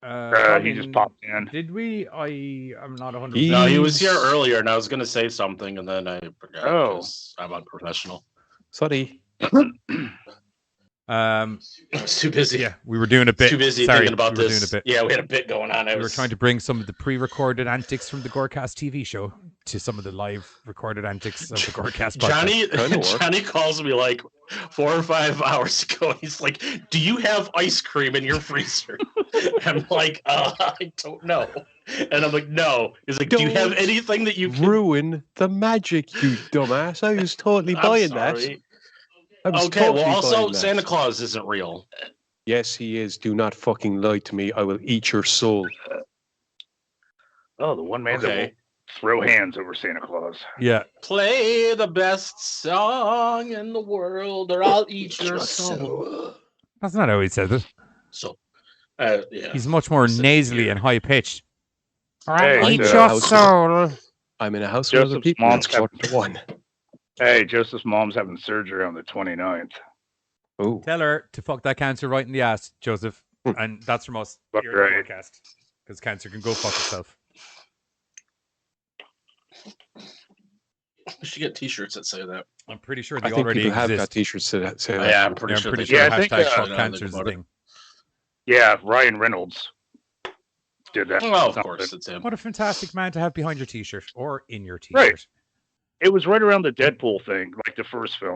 He just popped in. Did we? I'm not 100%. No, he was here earlier, and I was going to say something, and then I forgot. Oh. 'cause I'm unprofessional. Sorry. I was too busy. Yeah, we were doing a bit. Too busy Sorry, thinking about we were this. Doing a bit. Yeah, we had a bit going on. We were trying to bring some of the pre-recorded antics from the GoreCast TV show to some of the live recorded antics of the GoreCast podcast. Johnny calls me like 4 or 5 hours ago. And he's like, "Do you have ice cream in your freezer?" I'm like, "I don't know." And I'm like, "No." He's like, "Do you have anything that you can ruin the magic, you dumbass? I was totally buying that. I was Okay, totally well, also buying that. Santa Claus isn't real. Yes, he is. Do not fucking lie to me. I will eat your soul. Oh, the one man that will throw hands over Santa Claus. Yeah. Play the best song in the world, or I'll eat your soul. That's not how he says it. So, yeah. He's much more nasally and high pitched. Hey, Eat your soul. I'm in a house with other Joseph's people. mom's It's 4-1. Hey, Joseph's mom's having surgery on the 29th. Oh, Tell her to fuck that cancer right in the ass, Joseph. And that's from us Fuck here at the right. podcast. Because cancer can go fuck itself. We should get T-shirts that say that. I'm pretty sure I they think already people have got exist. T-shirts that say Oh, that. yeah, I'm pretty Yeah, I'm sure. pretty they sure Yeah, I think, hashtag uh, fuck cancer is a thing. Yeah, Ryan Reynolds did that. Well, of Something. course, it's him. What a fantastic man to have behind your t-shirt or in your t-shirt. Right. It was right around the Deadpool thing, like the first film.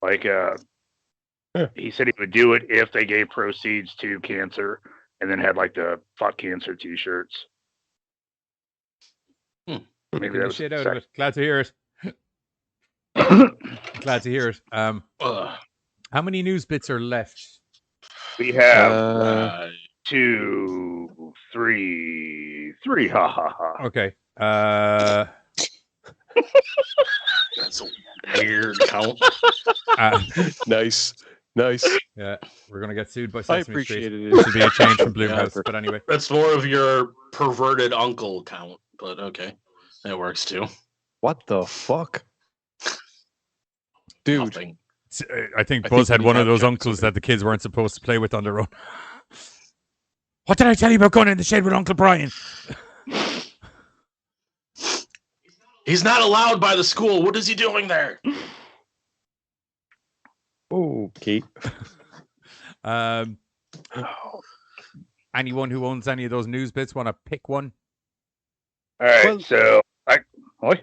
Like, he said he would do it if they gave proceeds to cancer, and then had like the "fuck cancer" T-shirts. Maybe Get that the was shit out of it. Glad to hear it. Glad to hear it. How many news bits are left? We have Uh, 2, 3, ha ha ha. Okay. That's a weird count. Nice. Yeah, we're gonna get sued by I Sesame Street. appreciated This it. would be a change from Yeah, Bloomhouse, Albert. but anyway. That's more of your perverted uncle count, but okay, that works too. What the fuck? Dude, Nothing. I think I Buzz think had we one of have those checked uncles something. that the kids weren't supposed to play with on their own. What did I tell you about going in the shed with Uncle Brian? He's not allowed by the school. What is he doing there? okay. Anyone who owns any of those news bits want to pick one? All right, Well- so what?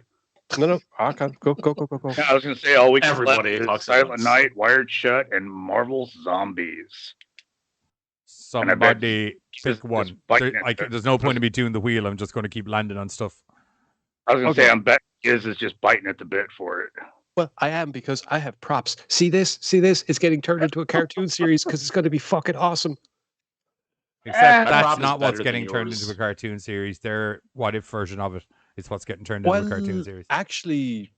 No, I can't. Go. I was gonna say all we Everybody left is talks at Silent once. Night, Wired Shut, and Marvel's Zombies. I bet Somebody just pick one. biting it. There's no point in me doing the wheel. I'm just going to keep landing on stuff. I was gonna Okay. say I'm betting Giz is just biting at the bit for it. Well, I am because I have props. See this? It's getting turned into a cartoon series because it's going to be fucking awesome. Except My that's prop is not what's better than getting turned yours. into a cartoon series. Their what if version of it is what's getting turned into a cartoon series. Actually,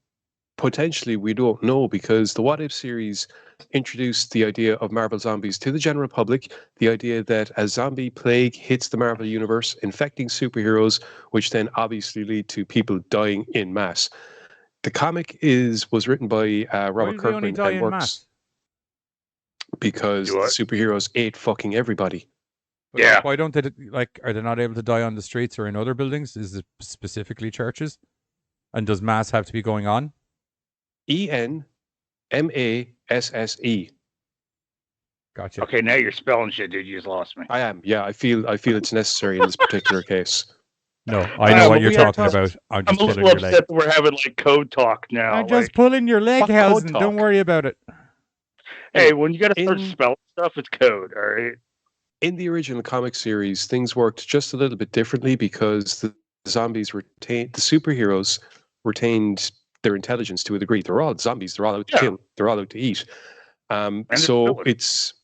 potentially, we don't know because the What If series introduced the idea of Marvel zombies to the general public. The idea that a zombie plague hits the Marvel universe, infecting superheroes, which then obviously lead to people dying in mass. The comic was written by Why Robert did they only Kirkman die and in works mass? because Do the what? superheroes ate fucking everybody. But Yeah. Why don't they are they not able to die on the streets or in other buildings? Is it specifically churches? And does mass have to be going on? ENMASSE. Gotcha. Okay, now you're spelling shit, dude. You just lost me. I am. Yeah, I feel it's necessary in this particular case. No, I know what but you're we are talking about. I'm I'm just a pulling little your leg. upset that we're having like code talk now. I'm just like, pulling your leg, What code Housen. Don't talk? worry about it. hey, when you gotta start in- spelling stuff, it's code. All right. In the original comic series, things worked just a little bit differently because the superheroes retained their intelligence to a degree. They're all zombies. They're all out to Yeah. kill. They're all out to eat. And So ability. it's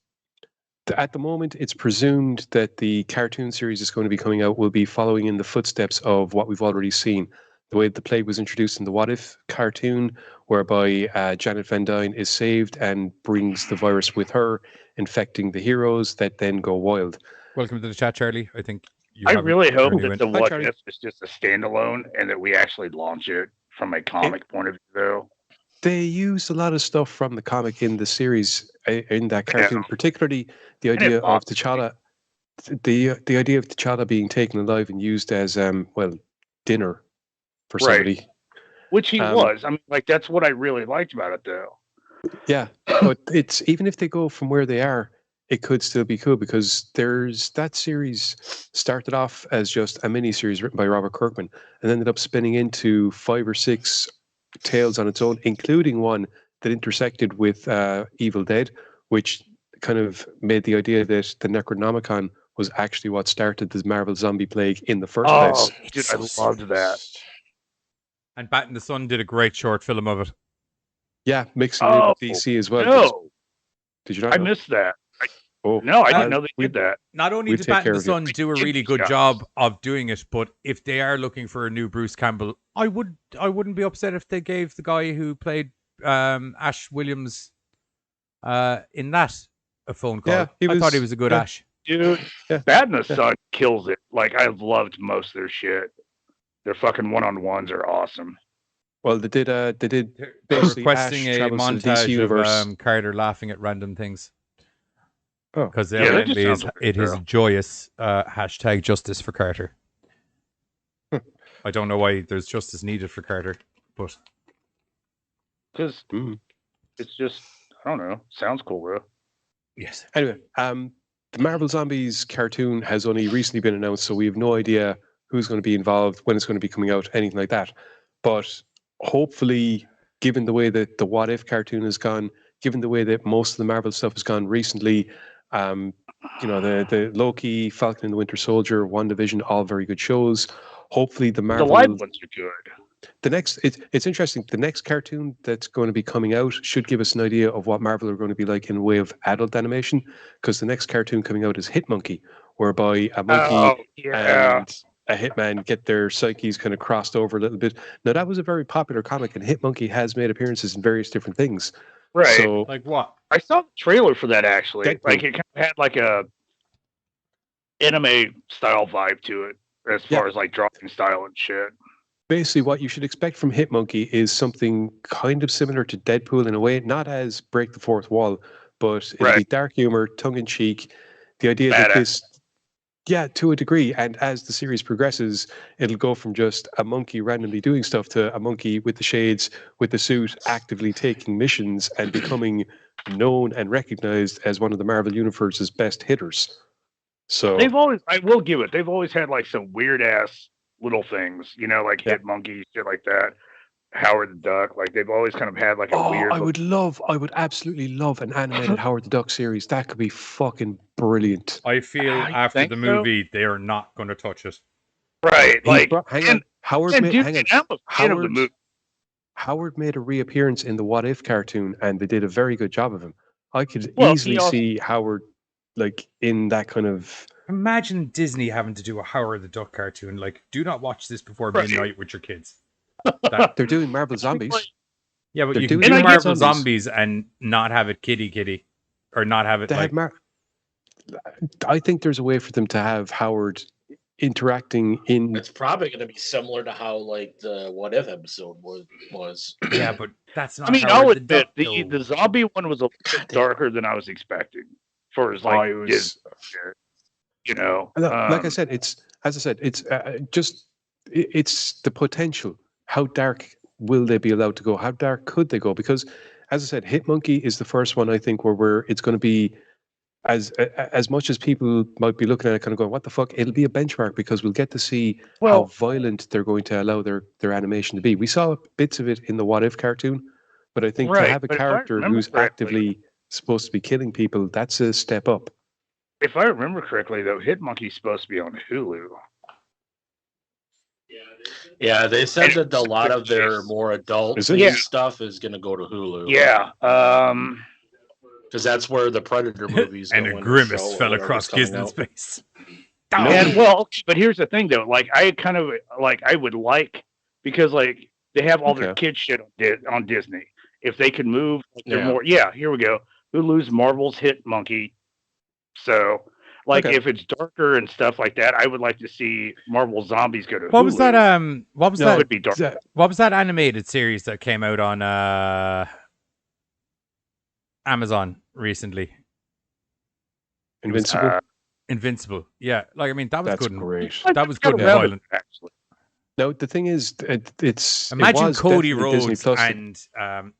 at the moment it's presumed that the cartoon series is going to be coming out will be following in the footsteps of what we've already seen. The way the plague was introduced in the What If cartoon, whereby Janet Van Dyne is saved and brings the virus with her, infecting the heroes that then go wild. Welcome to the chat, Charlie. I think you I haven't- really hope already that went. the What Charlie. If is just a standalone and that we actually launch it from a comic point of view, though. They used a lot of stuff from the comic in the series, in that cartoon, particularly the And it idea of bothered T'Challa. The idea of T'Challa being taken alive and used as dinner for Right. somebody. Which he Um, was. I mean, like that's what I really liked about it, though. Yeah, but it's even if they go from where they are, it could still be cool because there's that series started off as just a mini series written by Robert Kirkman and ended up spinning into 5 or 6 tales on its own, including one that intersected with Evil Dead, which kind of made the idea that the Necronomicon was actually what started the Marvel zombie plague in the first Oh, place. dude, I loved that. And Bat in the Sun did a great short film of it. Yeah, mixing it Oh, with DC as well. 'cause- No, Did you not? I know? missed that. Oh, No, I uh, didn't know they we- did that. Not only We'll did take Bat in care the of you. Sun do a Kid really good stuff. job of doing it, but if they are looking for a new Bruce Campbell, I wouldn't be upset if they gave the guy who played Ash Williams in that a phone call. Yeah, I thought he was a good yeah. Ash. Dude, Yeah. Bad in the Sun kills it. Like I loved most of their shit. Their fucking one-on-ones are awesome. Well, they did. They're Basically, requesting Ash a travels to the DC montage of universe. Carter laughing at random things. Oh. Because Yeah, that just evidently sounds like a it is girl. joyous. Hashtag justice for Carter. Hmm. I don't know why there's justice needed for Carter, but Because Mm. it's just, I don't know. Sounds cool, bro. yes. Anyway, the Marvel Zombies cartoon has only recently been announced, so we have no idea who's going to be involved, when it's going to be coming out, anything like that. But hopefully, given the way that the What If cartoon has gone, given the way that most of the Marvel stuff has gone recently, the Loki, Falcon and the Winter Soldier, WandaVision, all very good shows. Hopefully the The Marvel live ones are good. the next it's interesting. The next cartoon that's going to be coming out should give us an idea of what Marvel are going to be like in the way of adult animation, because the next cartoon coming out is Hitmonkey, whereby a monkey Oh, yeah. and a hitman get their psyches kind of crossed over a little bit. Now that was a very popular comic, and Hitmonkey has made appearances in various different things. Right. So Like what? I saw the trailer for that actually. Deadpool. Like it kind of had like a anime style vibe to it, as Yeah. far as like drawing style and shit. basically what you should expect from Hitmonkey is something kind of similar to Deadpool in a way, not as break the fourth wall, but it'll be Right. dark humor, tongue in cheek. The idea that Badass. this, yeah, to a degree, and as the series progresses, it'll go from just a monkey randomly doing stuff to a monkey with the shades, with the suit, actively taking missions and becoming known and recognized as one of the Marvel Universe's best hitters. So They've always, I will give it, they've always had like some weird ass little things, you know, like Yeah. Hit Monkey, shit like that. Howard the Duck, like they've always kind of had like a oh, weird. I would absolutely love an animated Howard the Duck series. That could be fucking brilliant. I feel You after think the so? movie, they are not going to touch it. Right, He like brought- hang on, Howard and made, dude, hang on. I'm a fan of the Howard- movie. Howard made a reappearance in the What If cartoon, and they did a very good job of him. I could Well, he easily also- see Howard like in that kind of. Imagine Disney having to do a Howard the Duck cartoon. Like, do not watch this before Right. midnight with your kids. That, They're doing Marvel Zombies. yeah, but They're you can doing do And I get Marvel zombies. Zombies and not have it kitty, or not have it They like. had I think there's a way for them to have Howard interacting in. It's probably going to be similar to how like the What If episode was. Yeah, but that's not. I mean, Howard I'll the admit Duck, the though. zombie one was a little bit darker than I was expecting. For as like it was- Disney shit, you know, like I said, it's it's the potential. How dark will they be allowed to go? How dark could they go? Because, as I said, Hitmonkey is the first one I think where it's going to be as much as people might be looking at it, kind of going, "What the fuck?" It'll be a benchmark because we'll get to see how Well- violent they're going to allow their animation to be. We saw bits of it in the What If cartoon, but I think to Right, have a but if I character remember who's correctly- actively supposed to be killing people, that's a step up. if I remember correctly, though, Hit Monkey's supposed to be on Hulu. Yeah, they said And that a lot of their it's- more adult Is it? Yeah. stuff is going to go to Hulu. Yeah, because that's where the Predator movies and go a in, grimace so fell whatever's across coming Gislin's out. face. and well, but here's the thing, though. Like, I kind of like I would like because like they have all their Okay. kid shit on Disney. If they could move, like, they're Yeah. more. Yeah, here we go. Hulu's Marvel's Hit Monkey. So, like, Okay. if it's darker and stuff like that, I would like to see Marvel Zombies go to Hulu. What was that? What was No, It that? would be dark. What was that animated series that came out on Amazon recently? Invincible. Invincible. Yeah, like I mean that was That's good. And, great. that was I good and forgot about violent. it, actually. No, the thing is, it Imagine was Cody definitely Disney Rhodes Plus. and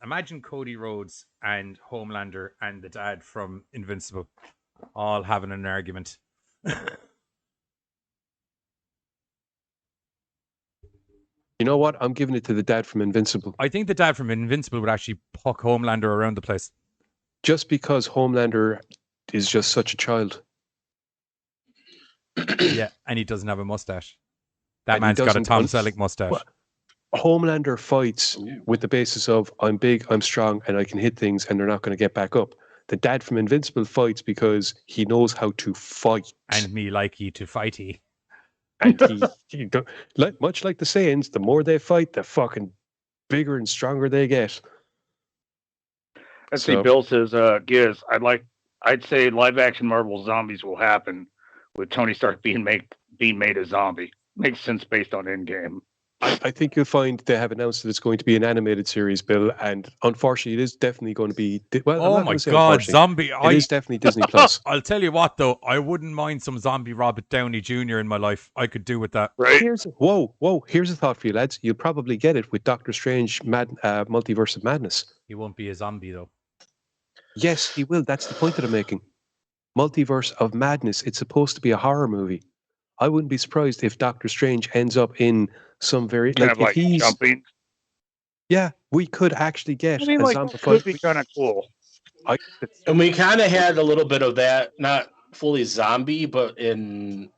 imagine Cody Rhodes and Homelander and the dad from Invincible all having an argument. You know what? I'm giving it to the dad from Invincible. I think the dad from Invincible would actually puck Homelander around the place. Just because Homelander is just such a child. Yeah, and he doesn't have a mustache. That And he man's got a doesn't Tom un- Selleck mustache. Well, Homelander fights with the basis of I'm big, I'm strong, and I can hit things, and they're not going to get back up. The dad from Invincible fights because he knows how to fight. And me like ye to fighty. And he much like the Saiyans, the more they fight, the fucking bigger and stronger they get. Let's see. So- Bill says, "Giz, I'd say live action Marvel Zombies will happen with Tony Stark being made a zombie. Makes sense based on Endgame." I think you'll find they have announced that it's going to be an animated series, Bill, and unfortunately, it is definitely going to be. Well, I'm Oh not my gonna say god, unfortunately. zombie! It is definitely Disney Plus. I'll tell you what though, I wouldn't mind some zombie Robert Downey Jr. in my life. I could do with that. Right? Here's a thought for you, lads. You'll probably get it with Doctor Strange, Multiverse of Madness. He won't be a zombie though. Yes, he will. That's the point that I'm making. Multiverse of Madness. It's supposed to be a horror movie. I wouldn't be surprised if Doctor Strange ends up in some very Kind like of like if he's jumping. yeah. We could actually get I mean, a like zombie that could fight. be kind of cool. And we kind of had a little bit of that, not fully zombie, but in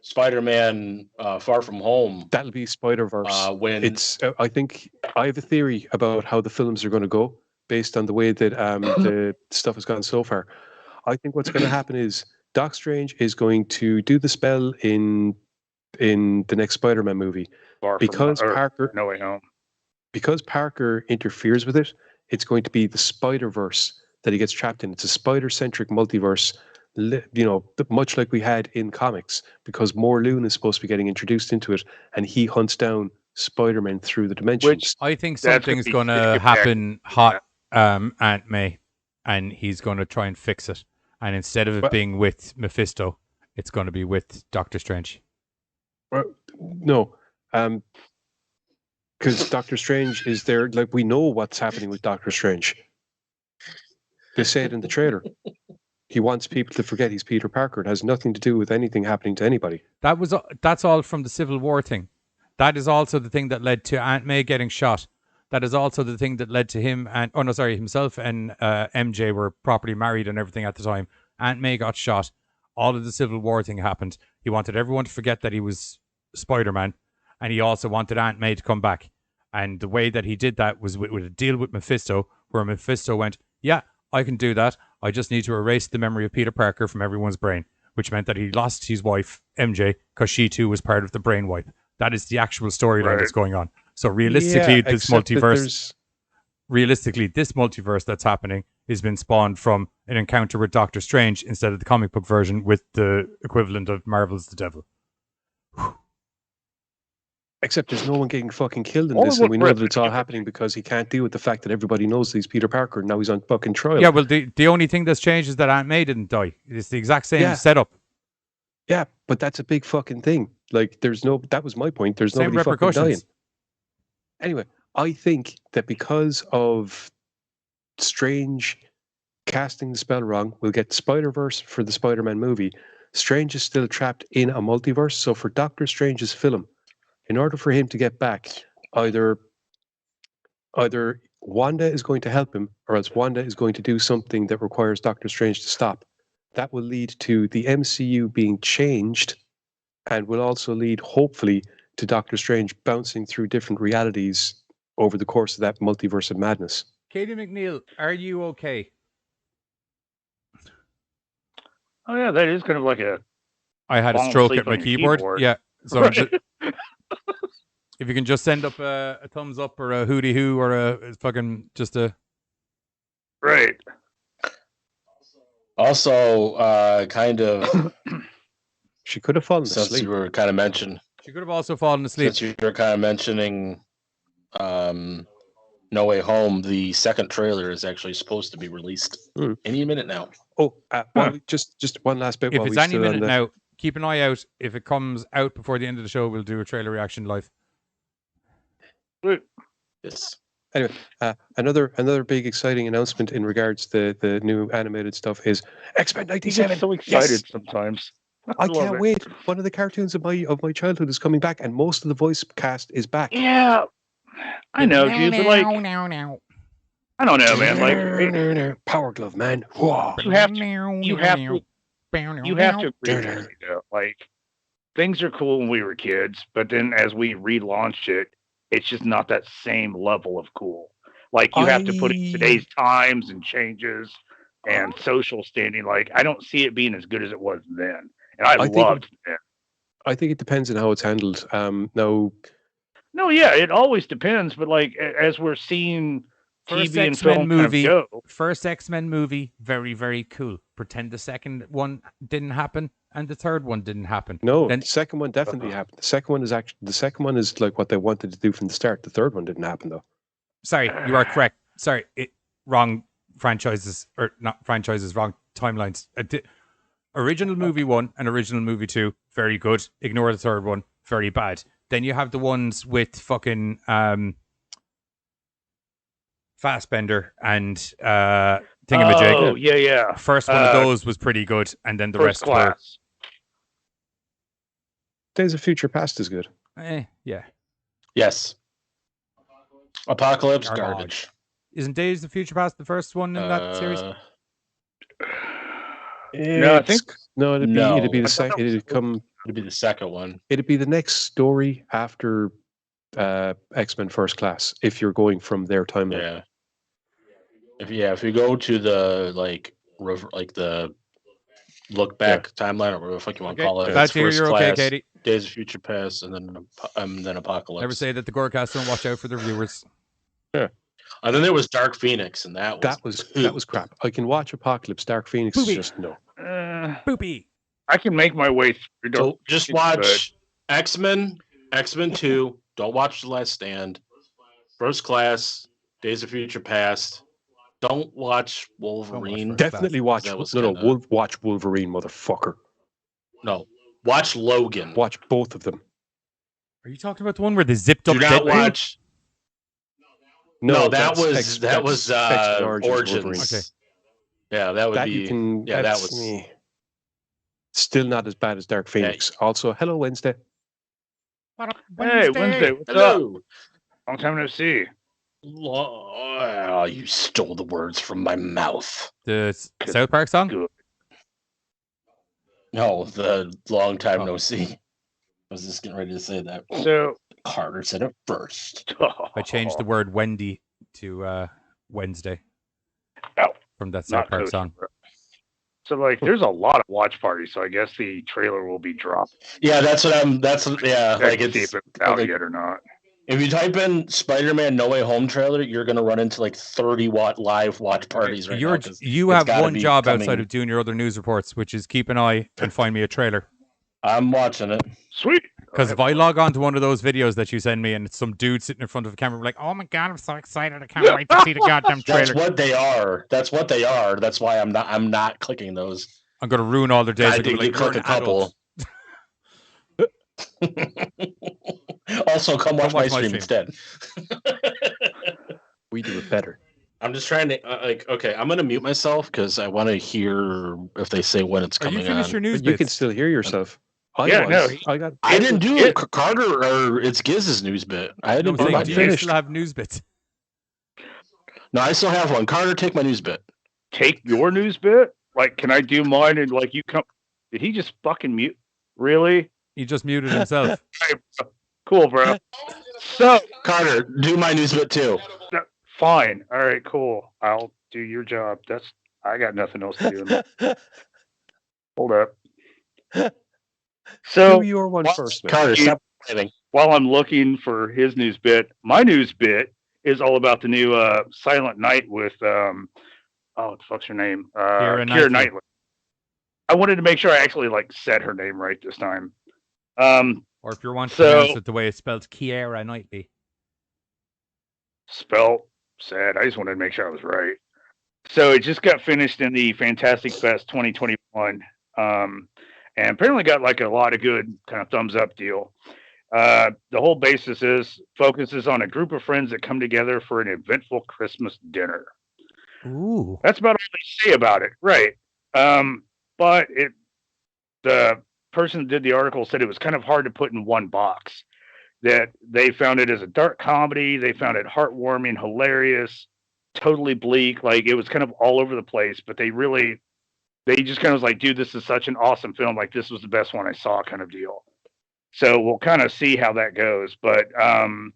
Spider-Man Far From Home, That'll be Spider-Verse. when It's. I think I have a theory about how the films are going to go based on the way that the stuff has gone so far. I think what's going to happen is Doc Strange is going to do the spell in the next Spider-Man movie because Parker No Way Home. Because Parker interferes with it. It's going to be the Spider-Verse that he gets trapped in. It's a spider-centric multiverse, much like we had in comics, because Morlun is supposed to be getting introduced into it, and he hunts down Spider-Man through the dimensions. Which I think That's something's gonna be going to sick happen hot Aunt May, and he's going to try and fix it. And instead of it But- being with Mephisto, it's going to be with Doctor Strange. No, because Doctor Strange is there. Like, we know what's happening with Doctor Strange. They say it in the trailer. He wants people to forget he's Peter Parker. It has nothing to do with anything happening to anybody. That's all from the Civil War thing. That is also the thing that led to Aunt May getting shot. That is also the thing that led to himself and MJ were properly married and everything at the time. Aunt May got shot. All of the Civil War thing happened. He wanted everyone to forget that he was Spider-Man, and he also wanted Aunt May to come back. And the way that he did that was with a deal with Mephisto, where Mephisto went, yeah, I can do that. I just need to erase the memory of Peter Parker from everyone's brain, which meant that he lost his wife, MJ, because she too was part of the brain wipe. That is the actual storyline that's going on. So realistically, this multiverse that's happening has been spawned from an encounter with Doctor Strange instead of the comic book version with the equivalent of Marvel's The Devil. Except there's no one getting fucking killed in All this, of and we what know Brett that it's all happening because he can't deal with the fact that everybody knows he's Peter Parker and now he's on fucking trial. Yeah, well, the only thing that's changed is that Aunt May didn't die. It's the exact same setup. Yeah, but that's a big fucking thing. Like, that was my point. There's Same nobody fucking dying. repercussions. Anyway, I think that because of Strange casting the spell wrong, we'll get Spider-Verse for the Spider-Man movie. Strange is still trapped in a multiverse, so for Doctor Strange's film, in order for him to get back, either Wanda is going to help him, or else Wanda is going to do something that requires Doctor Strange to stop. That will lead to the MCU being changed, and will also lead, hopefully, to Doctor Strange bouncing through different realities over the course of that multiverse of madness. Katie McNeil, are you okay? Oh yeah, that is kind of like a. I had a Falling stroke asleep at my on your keyboard. keyboard. Yeah. So I'm just, if you can just send up a thumbs up or a hootie hoo or a fucking just a. Right. Also, kind of, She could have fallen since asleep. you were kind of mentioning, She could have also fallen asleep. since you were kind of mentioning, No Way Home, the second trailer is actually supposed to be released any minute now. Oh, just one last bit. If while it's we any still on minute the- now, keep an eye out. If it comes out before the end of the show, we'll do a trailer reaction live. Yes. Anyway, another big exciting announcement in regards to the new animated stuff is X-Men You get '97. so excited Yes! sometimes. I love can't it. wait. One of the cartoons of my childhood is coming back, and most of the voice cast is back. Yeah, I know, dude, but like, I don't know, man. Like, Power Glove, man. Whoa. you have to agree with me, though. Like, things are cool when we were kids, but then as we relaunched it, it's just not that same level of cool. Like, you have to put in today's times and changes and social standing. Like, I don't see it being as good as it was then, and I think loved it. I think it depends on how it's handled. Now, No, yeah, it always depends, but like as we're seeing First TV and X-Men film movie. kind of go, First X-Men movie, very, very cool. Pretend the second one didn't happen and the third one didn't happen. no, Then- the second one definitely happened. The second one is like what they wanted to do from the start. The third one didn't happen though. Sorry, you are correct. Sorry, wrong franchises, or not franchises, wrong timelines. Original movie 1 and original movie 2, very good. Ignore the third one, very bad. Then you have the ones with fucking Fassbender and Thingamajig. oh yeah, First one of those was pretty good, and then the First rest Class. Days of Future Past is good. were, yeah. Yes. Apocalypse Garbage. garbage. Isn't Days of Future Past the first one in that series? No, I think no. It'd be No. it'd be I the thought that second. was It'd come. It'd be the second one. It'd be the next story after X-Men First Class. If you're going from their timeline. Yeah. If you go to the the look back timeline or whatever the fuck you want to Okay, call it, glad it's to hear First you're okay, Class, Katie. Days of Future Past, and then Apocalypse. Never say that the GoreCast don't watch out for their viewers. And then there was Dark Phoenix, and that was crap. I can watch Apocalypse. Dark Phoenix is Booby. just no. Boopy. I can make my way through. So just watch X-Men 2. Don't watch The Last Stand. First Class, Days of Future Past. Don't watch Wolverine. First Definitely watch. That was Watch Wolverine, motherfucker. No, watch Logan. Watch both of them. Are you talking about the one where they zipped up Do not Deadpool? watch. No, that that's was X-Men Origins. Wolverine. Okay. Yeah, that would That be. you can. Yeah, that that's was. me. Still not as bad as Dark Phoenix. Also, hello Wednesday. Hey, Wednesday, what's up? Hello. Long time no see. Oh, you stole the words from my mouth. The South Park song? Good. No, the long time Oh. no see. I was just getting ready to say that. So Carter said it first. I changed the word Wendy to Wednesday Oh, from that South not Park Coach. song. So like, there's a lot of watch parties. So I guess the trailer will be dropped. Yeah, that's what I'm. That's yeah. Check Like to see it's if it's out like, yet or not. if you type in Spider-Man No Way Home trailer, you're gonna run into like 30-watt live watch parties right now. 'Cause You it's have gotta one be job coming. outside of doing your other news reports, which is keep an eye and find me a trailer. I'm watching it. Sweet. Because if I log on to one of those videos that you send me and it's some dude sitting in front of a camera like, oh my god, I'm so excited, I can't wait to see the goddamn That's trailer. what they are. That's what they are. That's why I'm not clicking those. I'm going to ruin all their days. I I'm gonna did be like, click a "You're an couple. Also, come watch my stream instead. We do it better. I'm just trying to okay. I'm gonna mute myself because I want to hear if they say when it's Are you coming finished on. your news But you bits? can still hear yourself. I got. I didn't do it. Carter or it's Giz's news bit. I No, didn't I'm do saying, my do you finished. still have news bits? No, I still have one. Carter, take my news bit. Take your news bit. Like, can I do mine and like you come? Did he just fucking mute? Really? He just muted himself. Cool, bro. So Carter, do my news bit too. fine. All right, cool. I'll do your job. I got nothing else to do. Hold up. So Do your one first, man. Carter, stop complaining. while I'm looking for his news bit, my news bit is all about the new Silent Night with what the fuck's her name? Keira Keira Knightley. Knightley. I wanted to make sure I actually like said her name right this time. Or if you're wanting to So- pronounce it the way it's spelled, Keira Knightley. Spelt said. I just wanted to make sure I was right. So it just got finished in the Fantastic Fest 2021, and apparently got like a lot of good kind of thumbs up deal. The whole basis focuses on a group of friends that come together for an eventful Christmas dinner. Ooh. That's about all they say about it, right? But the person that did the article said it was kind of hard to put in one box. That they found it as a dark comedy, they found it heartwarming, hilarious, totally bleak, like it was kind of all over the place. But they just kind of was like, dude, this is such an awesome film. Like this was the best one I saw, kind of deal. So we'll kind of see how that goes. But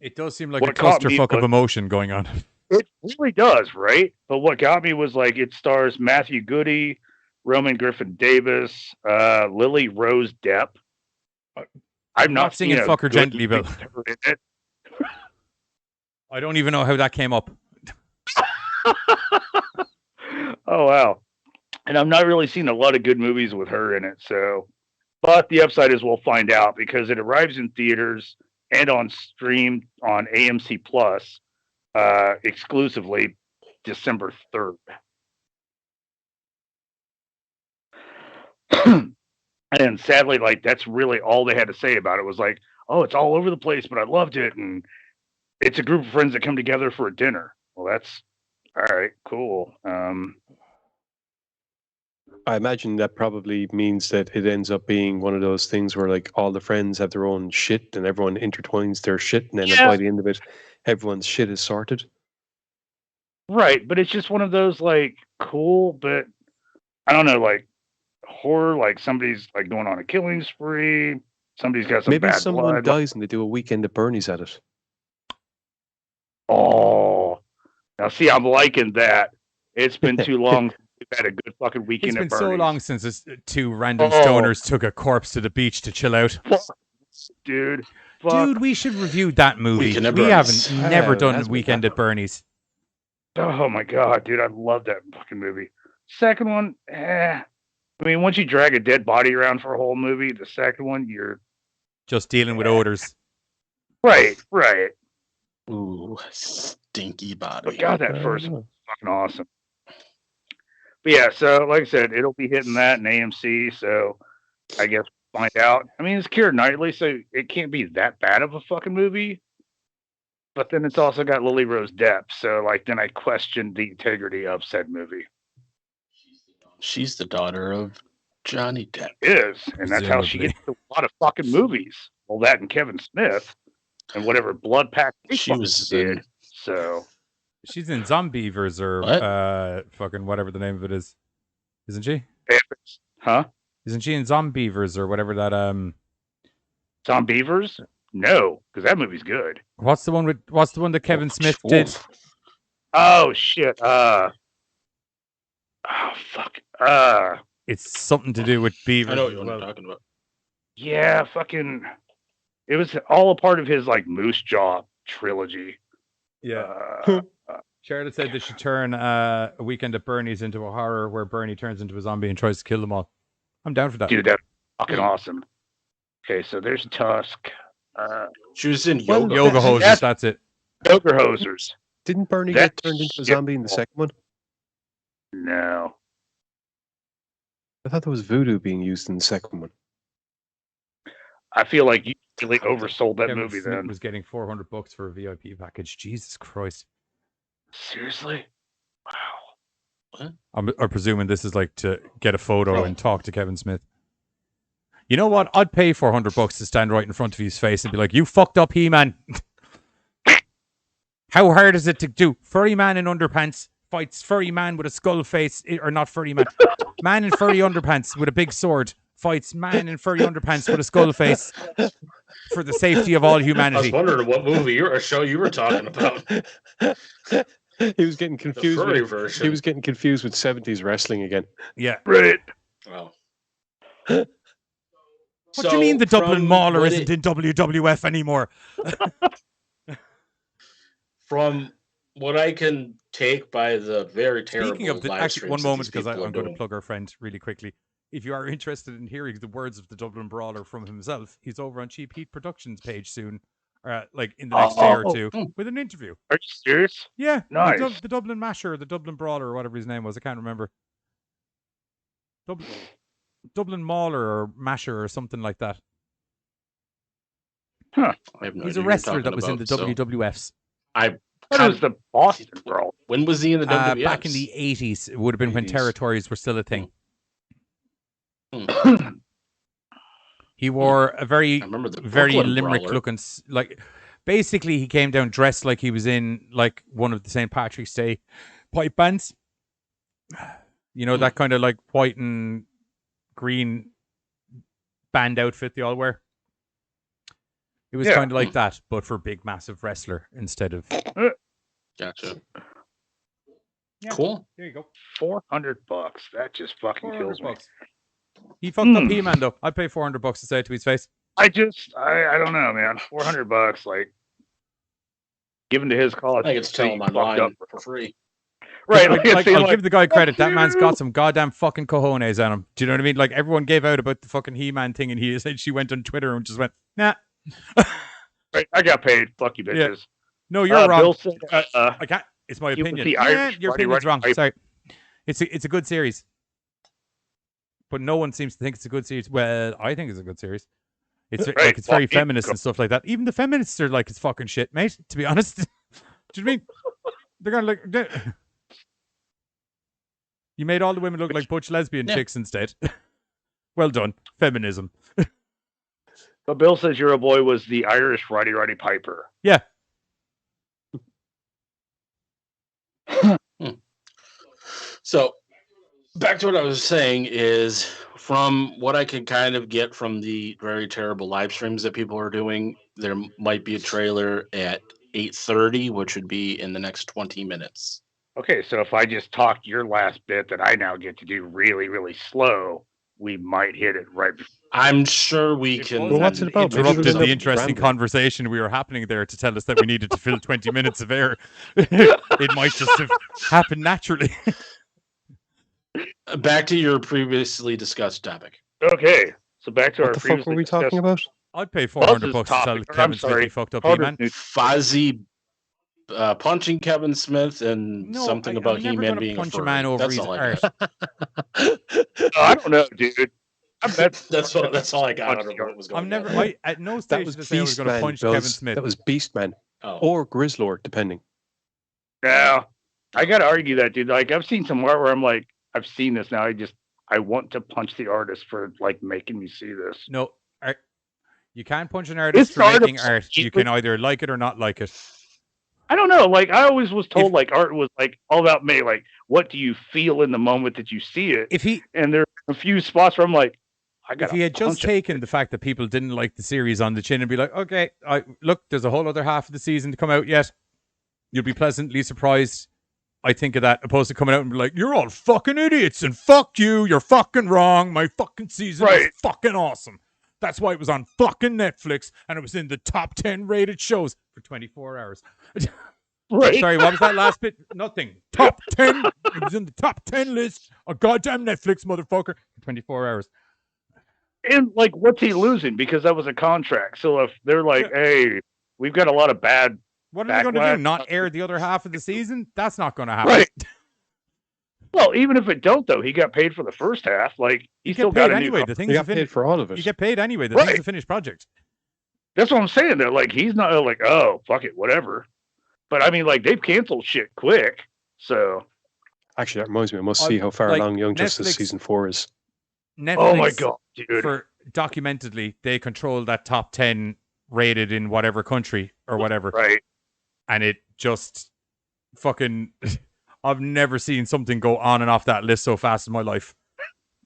It does seem like what a caught me clusterfuck of was- emotion going on. it really does, right? But what got me was like it stars Matthew Goody, Roman Griffin Davis, Lily Rose Depp. I'm Not not singing seen a Fuck Her good Gently, Bill. movie with her in it. I don't even know how that came up. Oh wow! And I'm not really seeing a lot of good movies with her in it. So, but the upside is we'll find out because it arrives in theaters and on stream on AMC Plus exclusively December 3rd. And sadly, like that's really all they had to say about it was like, oh, it's all over the place, but I loved it, and it's a group of friends that come together for a dinner. Well, that's all right, cool. I imagine that probably means that it ends up being one of those things where like all the friends have their own shit and everyone intertwines their shit, and then Yeah. by the end of it, everyone's shit is sorted. Right, but it's just one of those like cool, but I don't know, like horror, like somebody's like going on a killing spree. Somebody's got some Maybe bad someone blood. dies and they do a weekend at Bernie's at it. Oh, now see, I'm liking that. It's been too long since we've had a good fucking weekend It's been at Bernie's. so long since this two random Oh. stoners took a corpse to the beach to chill out. Dude. Fuck. Dude, we should review that movie. Weekend at We Bernie's. haven't never done that's Weekend at Bernie's. Oh my god, dude, I love that fucking movie. Second one, I mean, once you drag a dead body around for a whole movie, the second one, you're Just dealing with odors. right. Ooh, stinky body. But God, that first one was fucking awesome. But yeah, so like I said, it'll be hitting that in AMC. So I guess we'll find out. I mean, it's Keira Knightley, so it can't be that bad of a fucking movie. But then it's also got Lily Rose Depp, so like then I questioned the integrity of said movie. She's the daughter of Johnny Depp. Is, and that's how she Presumably. gets to a lot of fucking movies. Well, that and Kevin Smith and whatever Blood Pact they She fucking was did. in- So She's in Zombievers or What? fucking whatever the name of it is. Isn't she? huh? Isn't she in Zombievers or whatever that Zombievers? No, because that movie's good. what's the one that Kevin Smith did? Oof. Oh shit. Oh fuck. It's something to do with beavers. I know what as you're well. talking about. Yeah, fucking. It was all a part of his like Moose Jaw trilogy. Yeah. Charlotte said they should turn A Weekend at Bernie's into a horror where Bernie turns into a zombie and tries to kill them all. I'm down for that. Dude, that's fucking awesome. Okay, so there's Tusk. She was in Well, Yoga. Yoga hoses, That's- that's it. Joker Hosers. Didn't Bernie That get turned into a shit zombie in the ball. second one? No. I thought there was voodoo being used in the second one. I feel like you really oversold that Kevin movie Smith then. was getting $400 for a VIP package. Jesus Christ. Seriously? Wow. I'm presuming this is like to get a photo and talk to Kevin Smith. You know what? I'd pay $400 to stand right in front of his face and be like, "You fucked up, He-Man." How hard is it to do? Furry man in underpants fights furry man with a skull face, or not furry man. Man in furry underpants with a big sword fights man in furry underpants with a skull face for the safety of all I was humanity. wondering what movie or show you were talking about. He was getting The confused. furry With, version. he was getting confused with 70s wrestling again. Yeah. Right. Wow. What do you mean the Dublin from Mauler what isn't it- in WWF anymore? From what I can take by the very terrible Speaking of the, live actually, one streams that moment these because people I'm are going to doing. plug our friend really quickly. If you are interested in hearing the words of the Dublin Brawler from himself, he's over on Cheap Heat Productions page soon, like in the next day or two, with an interview. Are you serious? Yeah, Nice. the Dublin Masher, the Dublin Brawler, or whatever his name was. I can't remember. Dublin Mauler or Masher or something like that. I have no He's idea a who you're wrestler that talking was in the about, so WWFs. What is the Boston Brawl? When was he in the WWF? Back in the 80s. It would have been when 80s. territories were still a thing. Hmm. He wore a very I remember the very Brooklyn limerick Brawler. looking like basically he came down dressed like he was in like one of the St. Patrick's Day pipe bands, you know, that kind of like white and green band outfit they all wear. It was Yeah. kind of like that, but for big massive wrestler instead of Gotcha. Yeah. Cool. there you go. $400. That just fucking kills me. He fucked up He-Man though. I'd pay $400 to say it to his face. I don't know, man. $400, like given to his cause. I get to tell him fucked online up. for free. Right. Like, Like, I'll give the guy credit. That "Fuck man's you." got some goddamn fucking cojones on him. Do you know what I mean? Like everyone gave out about the fucking He-Man thing, and he essentially went on Twitter and just went, "Nah, Right, I got paid. Fuck you, Yeah. bitches. no, you're wrong. Bill said, I can't. It's my he was opinion. the Yeah, Irish your Roddy opinion's wrong. Piper. Sorry. It's a good series, but no one seems to think it's a good series. Well, I think it's a good series. It's Right, like it's very well, feminist and stuff like that. Even the feminists are like, it's fucking shit, mate. To be honest, do you know what I mean? They're gonna like. You made all the women look like butch lesbian chicks instead. Well done, feminism. But Bill says your boy was the Irish Roddy Piper. Yeah. So back to what I was saying is From what I can kind of get from the very terrible live streams that people are doing, there might be a trailer at 8:30, which would be in the next 20 minutes. Okay, so if I just talked your last bit that I now get to do really, really slow, we might hit it right before. I'm sure we can. Well, what's it about? Maybe Interrupted we'll the end up interesting rambling. conversation we were happening there to tell us that we needed to fill 20 minutes of air. It might just have happened naturally. Back to your previously discussed topic. Okay, so back to What our the fuck were we talking about? I'd pay Buzz's $400 to topic, tell or I'm Kevin Smith sorry, he fucked up Carter's He-Man. new- Fozzie punching Kevin Smith and something about I'm never He-Man gonna being punch a a man furry. over That's his all I arse. got. I don't know, dude. I bet That's all I got out of what was going I'm never. on. At no That stage was did I say I was going to Beastman. punch That Kevin was, Smith. that was Beastman Oh. or Grizzlord, depending. now I got to argue that, dude. Like I've seen some art where I'm like, I've seen this now. I want to punch the artist for like making me see this. No, you can't punch an artist This for art of- making art. You can either like it or not like it. I don't know. Like I always was told, like art was like all about me. Like, what do you feel in the moment that you see it? If he And there are a few spots where I'm like, I got. if he had just taken the fact that people didn't like the series on the chin and be like, okay, look, there's a whole other half of the season to come out yet. You'll be pleasantly surprised. I think of that, opposed to coming out and be like, you're all fucking idiots and fuck you, you're fucking wrong. My fucking season was Right. fucking awesome. That's why it was on fucking Netflix and it was in the top 10 rated shows for 24 hours. Right. Sorry, what was that last bit? Nothing. Top 10. It was in the top 10 list of goddamn Netflix, motherfucker, for 24 hours. And like, what's he losing? Because that was a contract. So if they're like, hey, we've got a lot of bad. What are they going to do? Backlash. Not air the other half of the season? That's not going to happen. Right. Well, even if it don't, though, he got paid for the first half. Like he You still get paid got a anyway. new. The He thing's got paid for all of it. You get paid anyway. The Right. thing's a finished project. That's what I'm saying. Though, like he's not like, oh fuck it, whatever. But I mean, like they've canceled shit quick. So Actually, that reminds me. I must see how far like, along Young Justice Netflix- season 4 is. Netflix, oh my god, dude. for documentedly, they control that top 10 rated in whatever country or whatever. Right. And it just fucking... I've never seen something go on and off that list so fast in my life.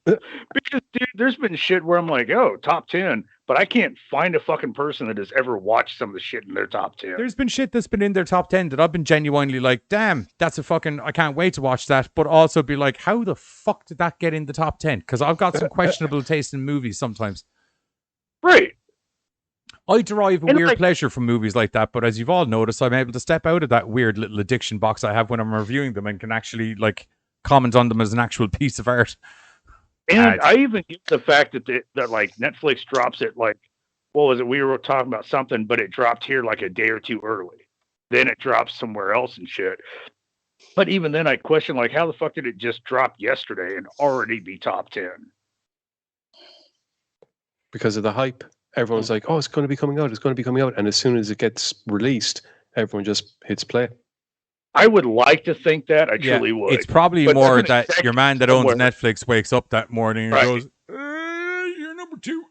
Because dude, there's been shit where I'm like, oh, top 10, but I can't find a fucking person that has ever watched some of the shit in their top 10. There's been shit that's been in their top 10 that I've been genuinely like, damn, that's a fucking... I can't wait to watch that. But also be like, how the fuck did that get in the top 10? Because I've got some questionable taste in movies sometimes. Right. I derive a And, weird like- pleasure from movies like that, but as you've all noticed, I'm able to step out of that weird little addiction box I have when I'm reviewing them and can actually like comment on them as an actual piece of art. And I even get the fact that like Netflix drops it like, what was it? We were talking about something, but it dropped here like a day or two early. Then it drops somewhere else and shit. But even then, I question like, how the fuck did it just drop yesterday and already be top 10? Because of the hype. Everyone's like, oh, it's going to be coming out. It's going to be coming out. And as soon as it gets released, everyone just hits play. I would like to think that. I truly would. It's probably But more there's an that your executive man that owns somewhere. Netflix wakes up that morning and Right. goes, you're number 2.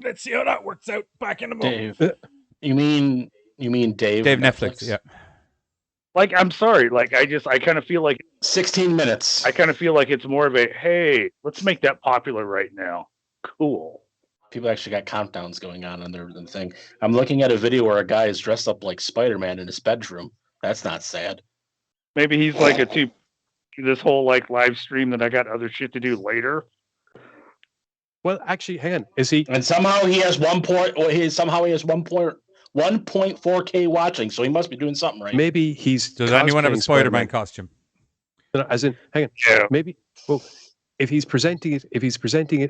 Let's see how that works out back in the month. Dave. You mean Dave? Dave Netflix, yeah. Like, I'm sorry. Like, I kind of feel like 16 minutes. I kind of feel like it's more of a, hey, let's make that popular right now. Cool. People actually got countdowns going on their thing. I'm looking at a video where a guy is dressed up like Spider-Man in his bedroom. That's not sad. Maybe he's like this whole like live stream that I got other shit to do later. Well, actually, hang on. Is he? And somehow he has 1.4K watching, so he must be doing something right. Maybe he's. Does anyone have a cosplaying Spider-Man costume? No, as in, hang on. Yeah. Maybe. Well, if he's presenting it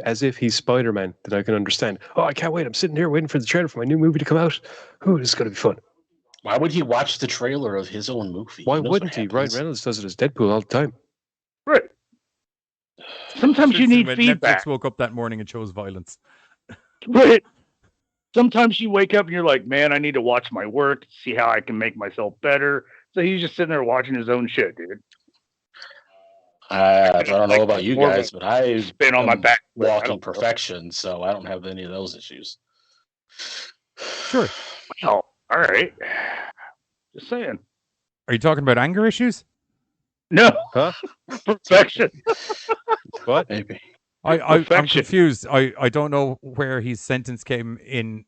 as if he's Spider-Man, then I can understand. Oh, I can't wait! I'm sitting here waiting for the trailer for my new movie to come out. Oh, this is going to be fun. Why would he watch the trailer of his own movie? Why knows what wouldn't he? Ryan happens. Reynolds does it as Deadpool all the time. Right. Sometimes you need When feedback. Netflix woke up that morning and chose violence. Right. Sometimes you wake up and you're like, man, I need to watch my work, see how I can make myself better. So he's just sitting there watching his own shit, dude. I don't know about you More of guys, a but I spin on my am back. I walking don't know. perfection, so I don't have any of those issues. Sure. Well, all right. Just saying. Are you talking about anger issues? No. Huh? Perfection. What? Maybe. I'm Perfection. confused. I don't know where his sentence came in.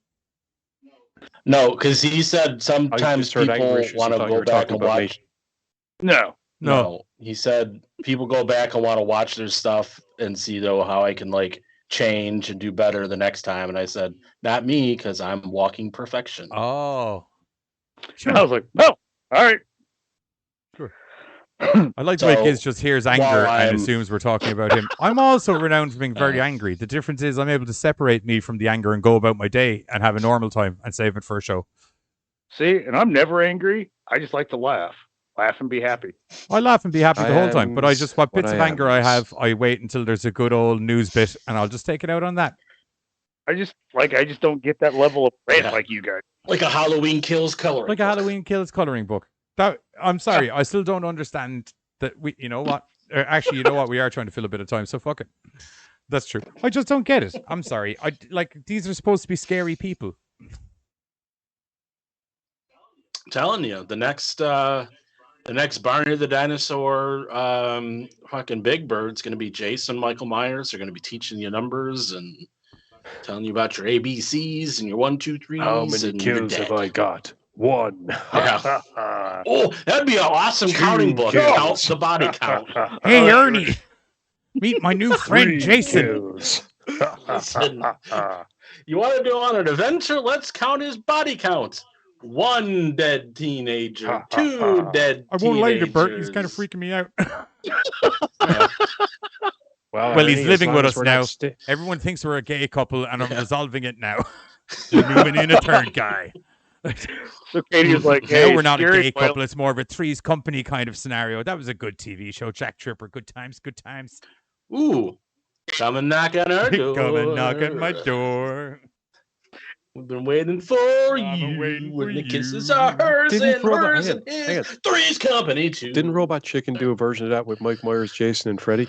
No, because he said I sometimes just heard anger people issues. want I to thought you go were back talking and about me. watch. No. No. He said people go back and want to watch their stuff and see though how I can like change and do better the next time. And I said, not me, because I'm walking perfection. Oh. I was like, no. All right. Sure. I like the way So, Giz just hears anger while and I'm- assumes we're talking about him. I'm also renowned for being very angry. The difference is I'm able to separate me from the anger and go about my day and have a normal time and save it for a show. See, and I'm never angry. I just like to laugh. Laugh and be happy. I laugh and be happy the whole time, but I just, what what bits I of anger I am. have, I wait until there's a good old news bit and I'll just take it out on that. I just don't get that level of rant Yeah. like you guys. Like a Halloween Kills coloring. Like a Halloween Kills coloring book. That, I'm sorry, I still don't understand that we, you know what? Actually, you know what? We are trying to fill a bit of time, so fuck it. That's true. I just don't get it. I'm sorry. These are supposed to be scary people. Telling you, the next Barney the Dinosaur fucking Big Bird's gonna be Jason Michael Myers. They're gonna be teaching you numbers and telling you about your ABCs and your 1, 2, 3s. How many and you're kills have dead. I got? 1. Yeah. Oh, that'd be an awesome counting book. kills. Count the body count. Hey, Ernie! Meet my new friend, 3 Jason. kills. Listen, you want to do on an adventure? Let's count his body count. 1 dead teenager, 2 dead I won't lie to you, teenagers. Bert. He's kind of freaking me out. Well, he's Ernie, living as long with as us we're now. not Everyone thinks we're a gay couple, and I'm resolving it now. We're moving in a third guy. So Katie was like, hey, Now we're not a scary gay Well, couple. It's more of a Three's Company kind of scenario. That was a good TV show. Jack Tripper. Good times. Good times. Ooh, come and knock on our door. Come and knock on my door. We've been waiting for I've been you. waiting for When the you. kisses are hers Didn't and Robot- hers hang and on, his. hang on. Three's Company too. Didn't Robot Chicken do a version of that with Mike Myers, Jason, and Freddy?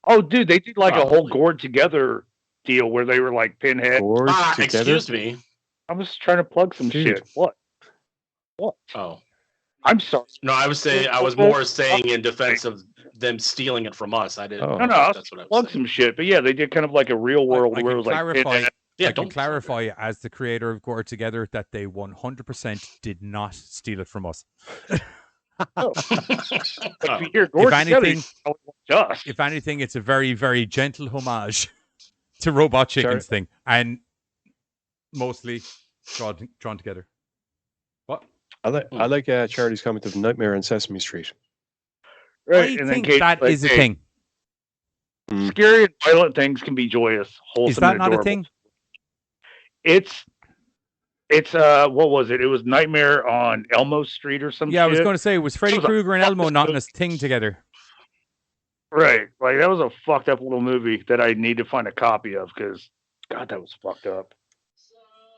Oh, dude, they did like a whole Probably. gored together deal where they were like pinhead. Gored together? Excuse me. I was trying to plug some Dude. shit. What? Oh I'm sorry. no, I was more saying in defense of them stealing it from us. I didn't. Oh. No, no, I was that's what I was plug saying. some shit. But yeah, they did kind of like a real world I where can it was like clarify. pinhead. Yeah, I can don't clarify as the creator of Gore Together that they 100% did not steal it from us. But if you hear If gored together, anything, you just. if anything, it's a very, very gentle homage to Robot Chicken's thing, and mostly drawn together. What? I like Charlie's comment of Nightmare on Sesame Street. Right, I and then think Katie's that like, is a hey, thing. Scary and violent things can be joyous, wholesome, Is that and not a adorable. thing? It's what was it? It was Nightmare on Elmo Street or something. Yeah, I was going to say, was Freddy That was a Krueger and Elmo fucking not in a movie. thing together? Right, like that was a fucked up little movie that I need to find a copy of because God, that was fucked up.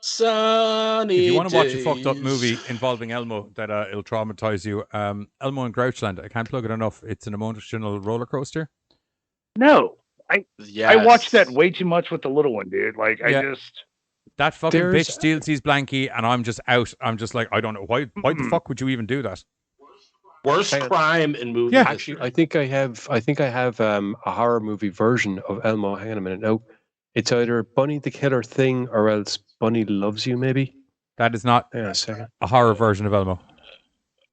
Sunny If you want to watch a days. fucked up movie involving Elmo that it'll traumatize you, Elmo in Grouchland, I can't plug it enough. It's an emotional roller coaster. No, Yes. I watched that way too much with the little one, dude. Like Yeah. I just That fucking There's- bitch steals his blankie, and I'm just out. I'm just like, I don't know why. Why the fuck would you even do that? Worst Hang on. crime in movie Yeah. history. Actually, I think I have a horror movie version of Elmo. Hang on a minute. No, it's either Bunny the Killer Thing or else Bunny Loves You. Maybe. That is not Hang on a second. a horror version of Elmo.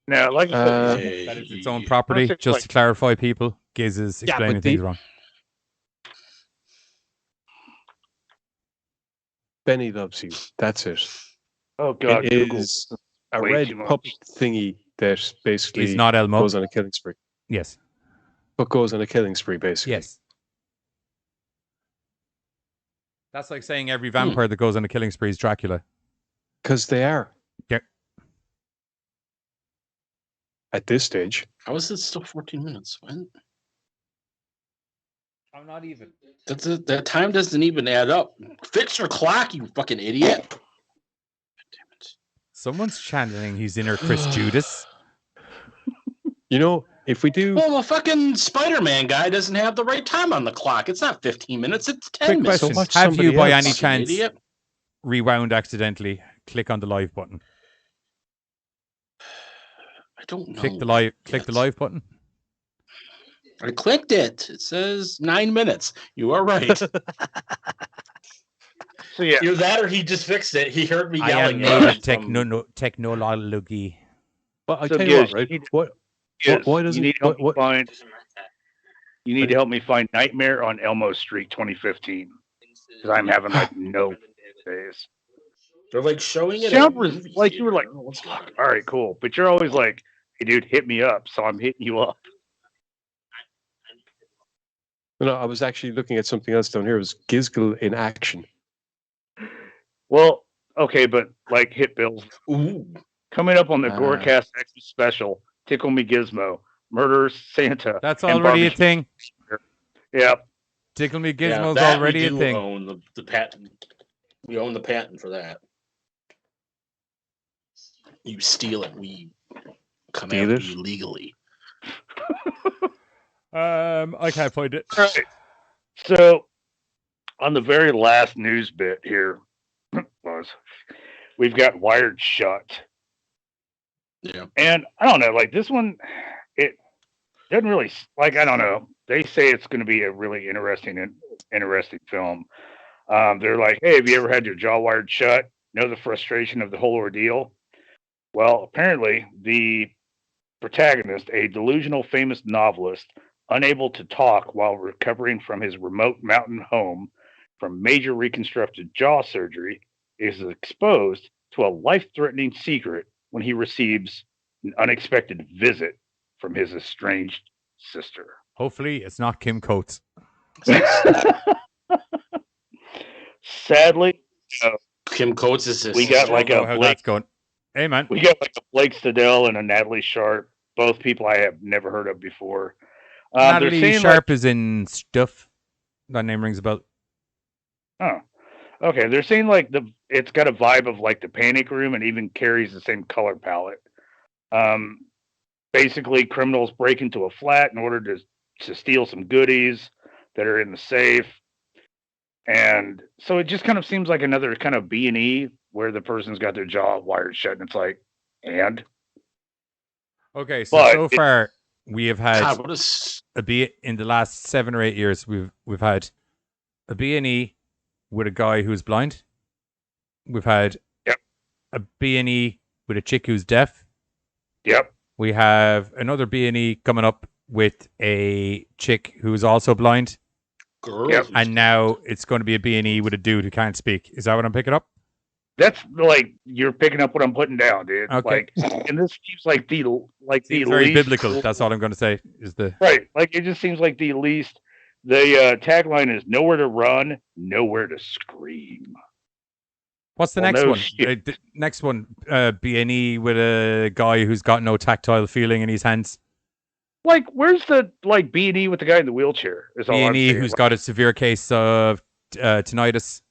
now like I said, That is its own property. Honestly, Just like- to clarify, people, Giz is Yeah, but explaining things wrong. Benny Loves You. That's it. oh god, It Google. is a way red too much. puppet thingy that basically It's not Elmo. goes on a killing spree. Yes. But goes on a killing spree, basically. Yes. That's like saying every vampire that goes on a killing spree is Dracula. Because they are. Yeah. At this stage. How is it still 14 minutes? When? I'm not even. That time doesn't even add up. Fix your clock, you fucking idiot. Damn it. Someone's channeling his inner Chris Judas. You know, if we do Well, a fucking Spider-Man guy doesn't have the right time on the clock. It's not 15 minutes, it's 10 Quick minutes. question. much Have you, somebody by else. any Fucking chance, idiot. rewound accidentally? Click on the live button. I don't know. Click the live button. I clicked it. It says 9 minutes. You are right. So yeah, Either that or he just fixed it. He heard me I yelling. am made at of him technology. But I So, tell you what, Giz, right? you need- What? Giz, Why doesn't you need to help what? me find? You need to help me find Nightmare on Elmo Street 2015 because I'm having like no days. They're like showing it. Sound at was movie like you were like, theater. What's going fuck, on? all right, cool. But you're always like, hey, dude, hit me up. So I'm hitting you up. No, I was actually looking at something else down here. It was Gizgle in action. Well, okay, but like hit bills. Ooh. Coming up on the Ah. GoreCast Xmas special, Tickle Me Gizmo, Murder Santa. That's and already a Barbecue. thing. Yep. Tickle Me Yeah, Gizmo's that already we a do thing. own the patent. We own the patent for that. You steal it, we come Steal after it? you legally. I can't find it. All right. So, on the very last news bit here, we've got Wired Shut. Yeah. And I don't know, like this one, it doesn't really, like, I don't know. They say it's going to be a really interesting film. They're like, hey, have you ever had your jaw wired shut? Know the frustration of the whole ordeal? Well, apparently, the protagonist, a delusional famous novelist, unable to talk while recovering from his remote mountain home from major reconstructive jaw surgery, is exposed to a life-threatening secret when he receives an unexpected visit from his estranged sister. Hopefully, it's not Kim Coates. Sadly, Kim Coates is his we got sister. like Don't know a how Blake, that's going. Hey, man. we got like a Blake Stadell and a Natalie Sharp, both people I have never heard of before. They're Natalie saying Sharp is in Stuff. That name rings a bell. oh, okay. They're saying like it's got a vibe of like the Panic Room and even carries the same color palette. Basically, criminals break into a flat in order to steal some goodies that are in the safe. And so it just kind of seems like another kind of B&E where the person's got their jaw wired shut, and it's like, and Okay, But so far we have had God, what is a B in the last 7 or 8 years. We've had a B&E with a guy who's blind. We've had Yep. a B&E with a chick who's deaf. yep, We have another B&E coming up with a chick who's also blind. girl? Yep. And now it's going to be a B&E with a dude who can't speak. Is that what I'm picking up? that's like you're picking up what I'm putting down, dude. Okay. Like, and this seems like the Seems very least biblical. That's all I'm going to say. Is the right. Like it just seems like the least. The tagline is nowhere to run, nowhere to scream. what's the Well, next no one? shit. The next one, B&E with a guy who's got no tactile feeling in his hands. Like, where's the like B&E with the guy in the wheelchair? Is all I'm B&E saying. who's got a severe case of tinnitus,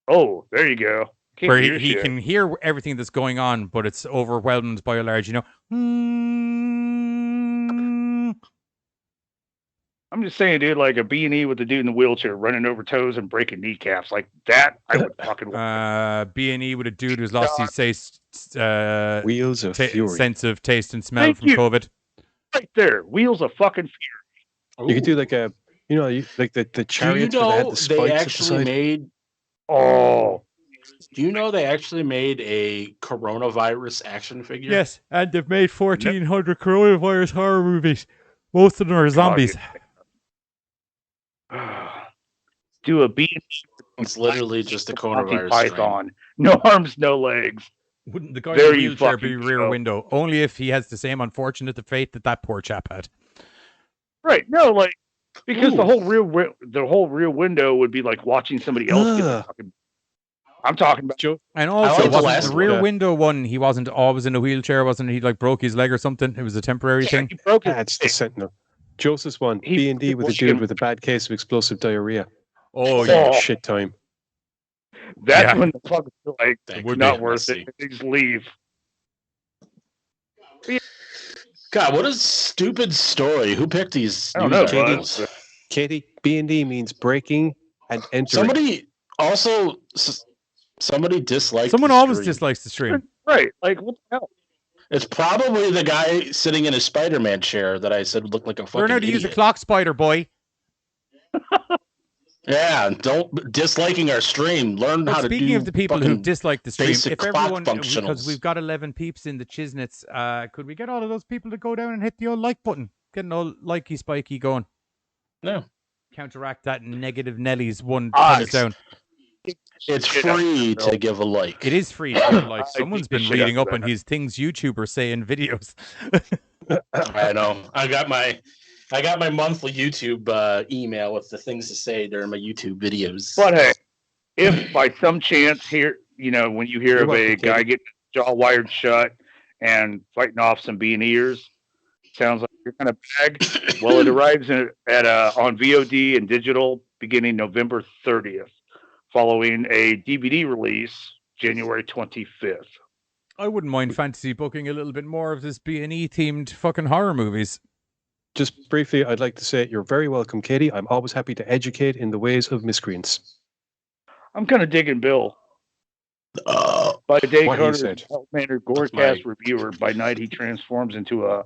Oh, there you go. Can't where hear he shit. can hear everything that's going on, but it's overwhelmed by a large, I'm just saying, dude, like a B&E with the dude in the wheelchair running over toes and breaking kneecaps, like that. I would fucking B&E with a dude who's lost his taste, Wheels of Fury. sense of taste and smell Thank from you. COVID. right there. Wheels of fucking fear. You could do like a, like the Do you chariots where they had know the they spikes at the actually side. made? Oh, Do you know they actually made a coronavirus action figure? Yes, and they've made 1,400 coronavirus horror movies. Most of them are zombies. do a B&E It's literally just a Monty coronavirus. Python. No arms, no legs. Wouldn't the guy There in the you wheelchair fucking be rear go. window? Only if he has the same unfortunate fate that poor chap had. Right. No, like because the Ooh. whole rear window would be like watching somebody else get the Ugh. fucking. I'm talking about. Joe, And I also, like the wasn't last the one. rear Yeah. window one, he wasn't always in a wheelchair, wasn't he? Like broke his leg or something. It was a temporary thing. He broke his that's the Sentinel. Joseph's one. He- B&D with a dude with a bad case of explosive diarrhea. Oh, Oh, yeah. Shit time. That's Yeah. when the fuck like That would could not be worth messy. it. They just leave. God, what a stupid story. Who picked these? I don't news know, articles? Buzz. Katie, B&D means breaking and entering. Somebody also somebody disliked. Someone the always stream. dislikes the stream. Right. Like what the hell? It's probably the guy sitting in his Spider-Man chair that I said looked like a fucking Learn how to idiot. use a clock spider, boy. Yeah, don't disliking our stream. Learn But how to do. speaking of the people who dislike the stream, basic if clock everyone, functionals. because we've got 11 peeps in the Chisnets, could we get all of those people to go down and hit the old like button? Get an old likey spiky going. No. Counteract that negative Nelly's one Ah, thumbs down. It's free to give a like. It is free to give a like. I Someone's beat the been shit reading out up of on that. his things YouTubers say in videos. I know. I got my monthly YouTube email with the things to say during my YouTube videos. But hey, if by some chance here, when you hear You're of a welcome, guy Katie. getting his jaw wired shut and fighting off some ears, sounds like you're kind of bag. Well, it arrives on VOD and digital beginning November 30th, following a DVD release January 25th. I wouldn't mind fantasy booking a little bit more of this B&E themed fucking horror movies. Just briefly, I'd like to say you're very welcome, Katie. I'm always happy to educate in the ways of miscreants. I'm kind of digging Bill. By day, What he Carter's said. mannered That's GoreCast reviewer. By night, he transforms into a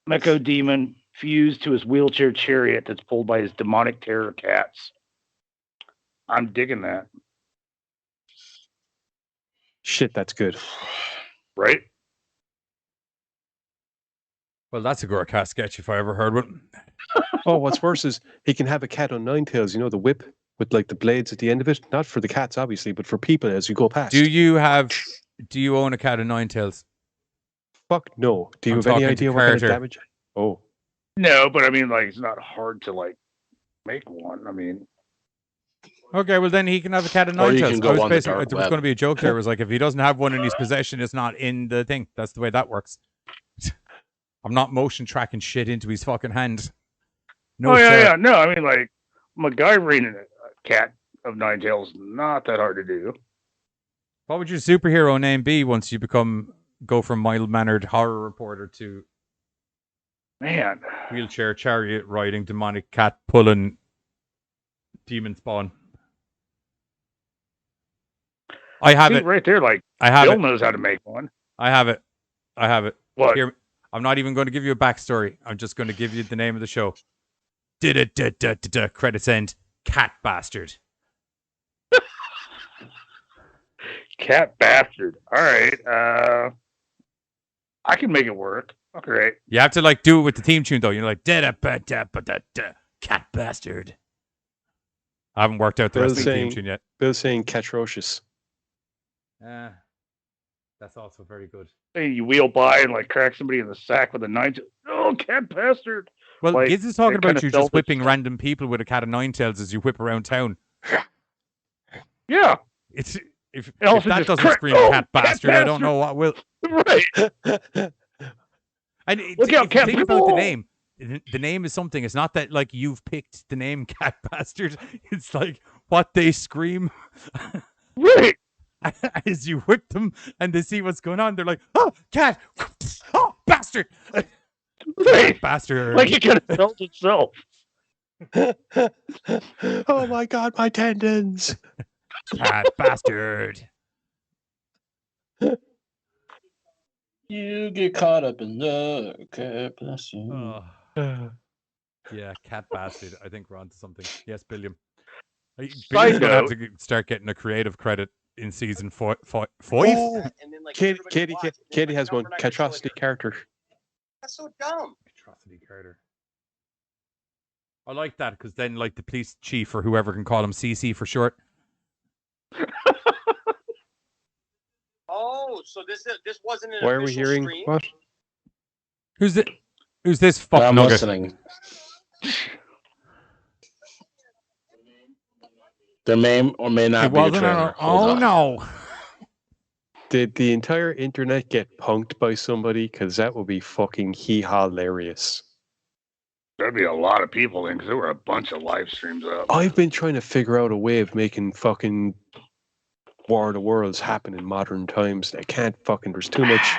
mecho demon fused to his wheelchair chariot that's pulled by his demonic terror cats. I'm digging that. Shit, that's good. Right? Well, that's a GoreCast sketch if I ever heard one. Oh, what's worse is he can have a cat on nine tails, the whip with like the blades at the end of it. Not for the cats, obviously, but for people as you go past. Do you own a cat of nine tails? Fuck no. Do you I'm have any talking to idea what kind of Carter. damage? Oh. No, but I mean, like, it's not hard to like make one. I mean, Okay, well then he can have a cat of Or nine you tails. can go on the There dark was web. going to be a joke there. It was like, if he doesn't have one in his possession, it's not in the thing. That's the way that works. I'm not motion tracking shit into his fucking hand. No, sir. yeah. No, I mean, like, MacGyvering a cat of nine tails is not that hard to do. What would your superhero name be once you go from mild-mannered horror reporter to Man, wheelchair chariot riding demonic cat pulling demon spawn? I have see, it. right there, like, I have Bill it. knows how to make one. I have it. I have it. What? Here, I'm not even going to give you a backstory. I'm just going to give you the name of the show. Credits end. Cat bastard. Cat bastard. All right. I can make it work. Okay. You have to like do it with the theme tune though. You're like cat bastard. I haven't worked out the rest of the theme tune yet. Bill's saying catrocious. That's also very good. Hey, you wheel by and like crack somebody in the sack with a nine. Oh, cat bastard. Well, Like, Giz is talking it kinda about you felt just whipping random people with a cat of nine tails as you whip around town. Yeah. It's if also that just doesn't crack- scream oh, cat cat bastard, I don't know what will. Right. And Look out, if you cat think about the people. name. The name is something. It's not that like you've picked the name cat bastard. It's like what they scream Right. as you whip them and they see what's going on. They're like, oh, cat, oh, bastard, Right. cat bastard. Like it could have felt itself. Oh my god, my tendons. Cat bastard. You get caught up in the cat bastard. Oh. Yeah, cat bastard. I think we're onto something. Yes, Billiam. Billiam's Side gonna have note. to start getting a creative credit in season five. Oh, And then, like, Katie, everybody Katie, watched, and Katie like, has no, one. we're not gonna show it. Catrocity Carter. That's so dumb. Atrocity Carter. I like that because then, like, the police chief or whoever can call him CC for short. Oh, so this wasn't an Why are we official hearing stream? what? Who's this fuck I'm nugget? listening. There may or may not It be a wasn't. trailer. Hold Oh on. no! Did the entire internet get punked by somebody? Because that would be fucking hilarious. There'd be a lot of people in because there were a bunch of live streams up. I've been trying to figure out a way of making fucking War of the Worlds happen in modern times. I can't fucking. There's too much.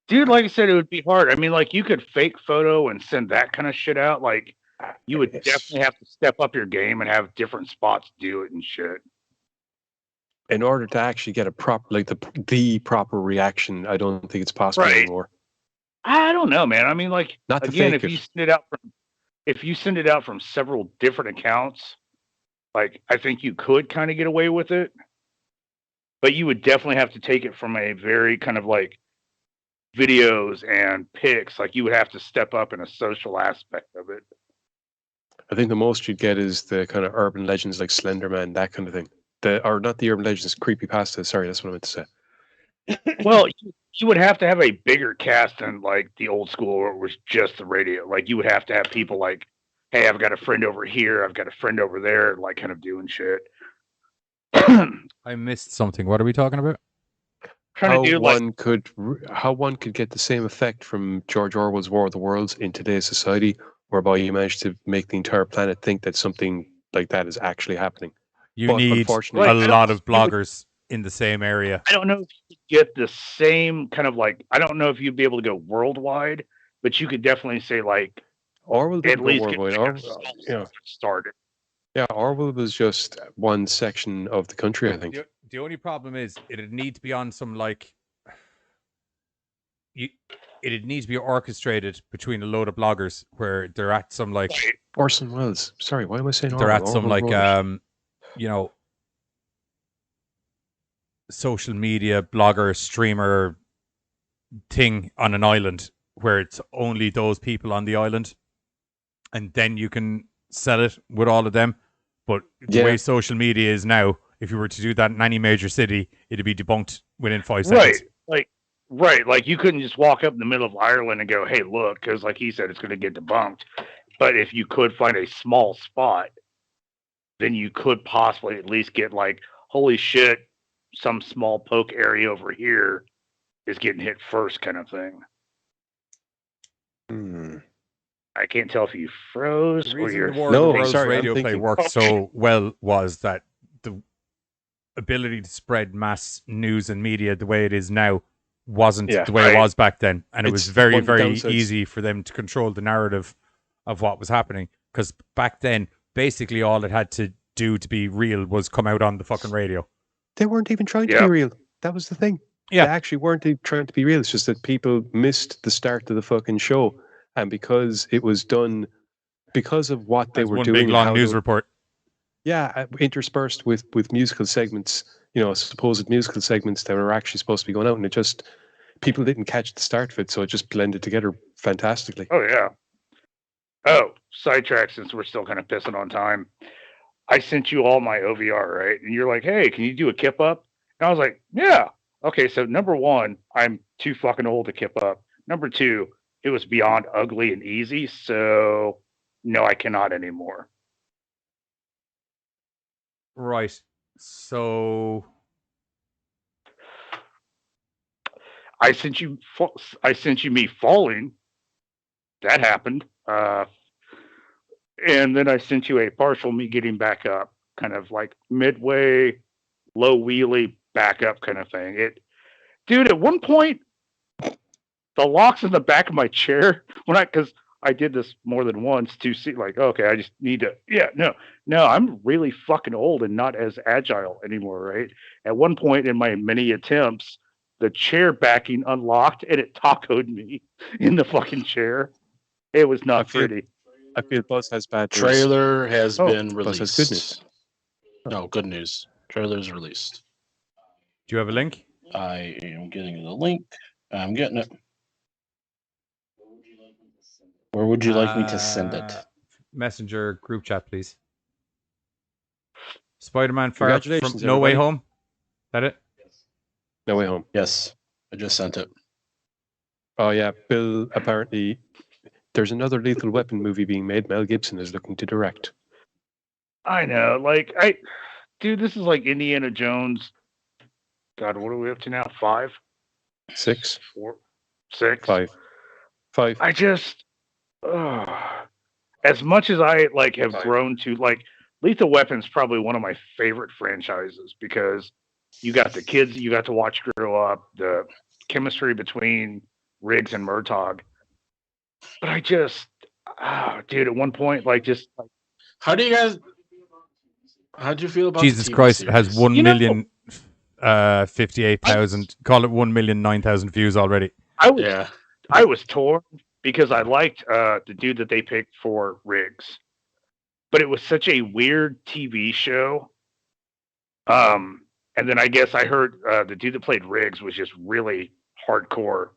Dude, like I said, it would be hard. I mean, like, you could fake photo and send that kind of shit out. Like, you would Yes. definitely have to step up your game and have different spots do it and shit. in order to actually get a proper, like the proper reaction, I don't think it's possible Right. anymore. I don't know, man. I mean, like, Not to again, fake if you it. send it out from several different accounts, like, I think you could kind of get away with it, but you would definitely have to take it from a very kind of like videos and pics. Like, you would have to step up in a social aspect of it. I think the most you'd get is the kind of urban legends like Slenderman, that kind of thing. Or not the urban legends, creepypasta. Sorry, that's what I meant to say. Well, you would have to have a bigger cast than like the old school where it was just the radio. Like, you would have to have people like, hey, I've got a friend over here, I've got a friend over there, like kind of doing shit. I missed something. What are we talking about? Trying to do How one could get the same effect from George Orwell's War of the Worlds in today's society, whereby you manage to make the entire planet think that something like that is actually happening. You But need unfortunately- a lot of bloggers in the same area. I don't know if you could get the same kind of like, I don't know if you'd be able to go worldwide, but you could definitely say like Orwell at didn't go least worldwide. get Orwell, started. yeah, Orwell was just one section of the country, I think. The only problem is it'd need to be on some like it'd need to be orchestrated between a load of bloggers where they're at some like Orson Welles. Sorry, why am I saying they're Orwell? at some Orwell like wrote it. you know, social media blogger streamer thing on an island where it's only those people on the island, and then you can sell it with all of them. But the way social media is now, if you were to do that in any major city, it'd be debunked within 5 seconds. Right. Like, you couldn't just walk up in the middle of Ireland and go, hey, look, because like he said, it's going to get debunked. But if you could find a small spot, then you could possibly at least get like, holy shit, some small poke area over here is getting hit first kind of thing. I can't tell if you froze The or reason you're... the War of the Worlds sorry, I'm radio play thinking. worked so well was that the ability to spread mass news and media the way it is now wasn't the way it was back then. And it was It's very, one of the very downsides. easy for them to control the narrative of what was happening. Because back then, basically all it had to do to be real was come out on the fucking radio. They weren't even trying to be real. That was the thing. Yeah. They actually weren't trying to be real. It's just that people missed the start of the fucking show. And because it was done, because of what they That's were one doing. big and long how news they- report. Yeah, interspersed with musical segments, supposed musical segments that were actually supposed to be going out. And it just, people didn't catch the start of it. So it just blended together fantastically. Oh, yeah. Oh, sidetrack, since we're still kind of pissing on time. I sent you all my OVR, right? And you're like, hey, can you do a kip up? And I was like, yeah. Okay, so number one, I'm too fucking old to kip up. Number two, it was beyond ugly and easy. So, no, I cannot anymore. Right. So I sent you me falling. That happened. And then I sent you a partial me getting back up, kind of like midway, low wheelie back up kind of thing. Dude, at one point, the locks in the back of my chair, because I did this more than once to see, like, okay, I just need to, no, I'm really fucking old and not as agile anymore, right? At one point in my many attempts, the chair backing unlocked and it tacoed me in the fucking chair. It was not pretty. I feel Buzz has bad news. Trailer has been Buzz released. has good news. No, good news. Trailer's released. do you have a link? I am getting the link. I'm getting it. Where would you like me to send it? Messenger group chat, please. Spider-Man Far from Congratulations, No Way everybody. Home. That it? No Way Home. Yes, I just sent it. Oh, yeah. Bill, apparently, there's another Lethal Weapon movie being made. Mel Gibson is looking to direct. I know. Dude, this is like Indiana Jones. God, what are we up to now? 5? 6? 4? 6? 5. I just, as much as I have grown to Lethal Weapon's probably one of my favorite franchises because you got the kids you got to watch grow up, the chemistry between Riggs and Murtaugh. But I just, dude, at one point, How do you guys? How'd you feel about Jesus the TV Christ, it series? has 1 million 58,000. Call it 1,009,000 views already. I was torn because I liked the dude that they picked for Riggs, but it was such a weird TV show. And then I guess I heard the dude that played Riggs was just really hardcore,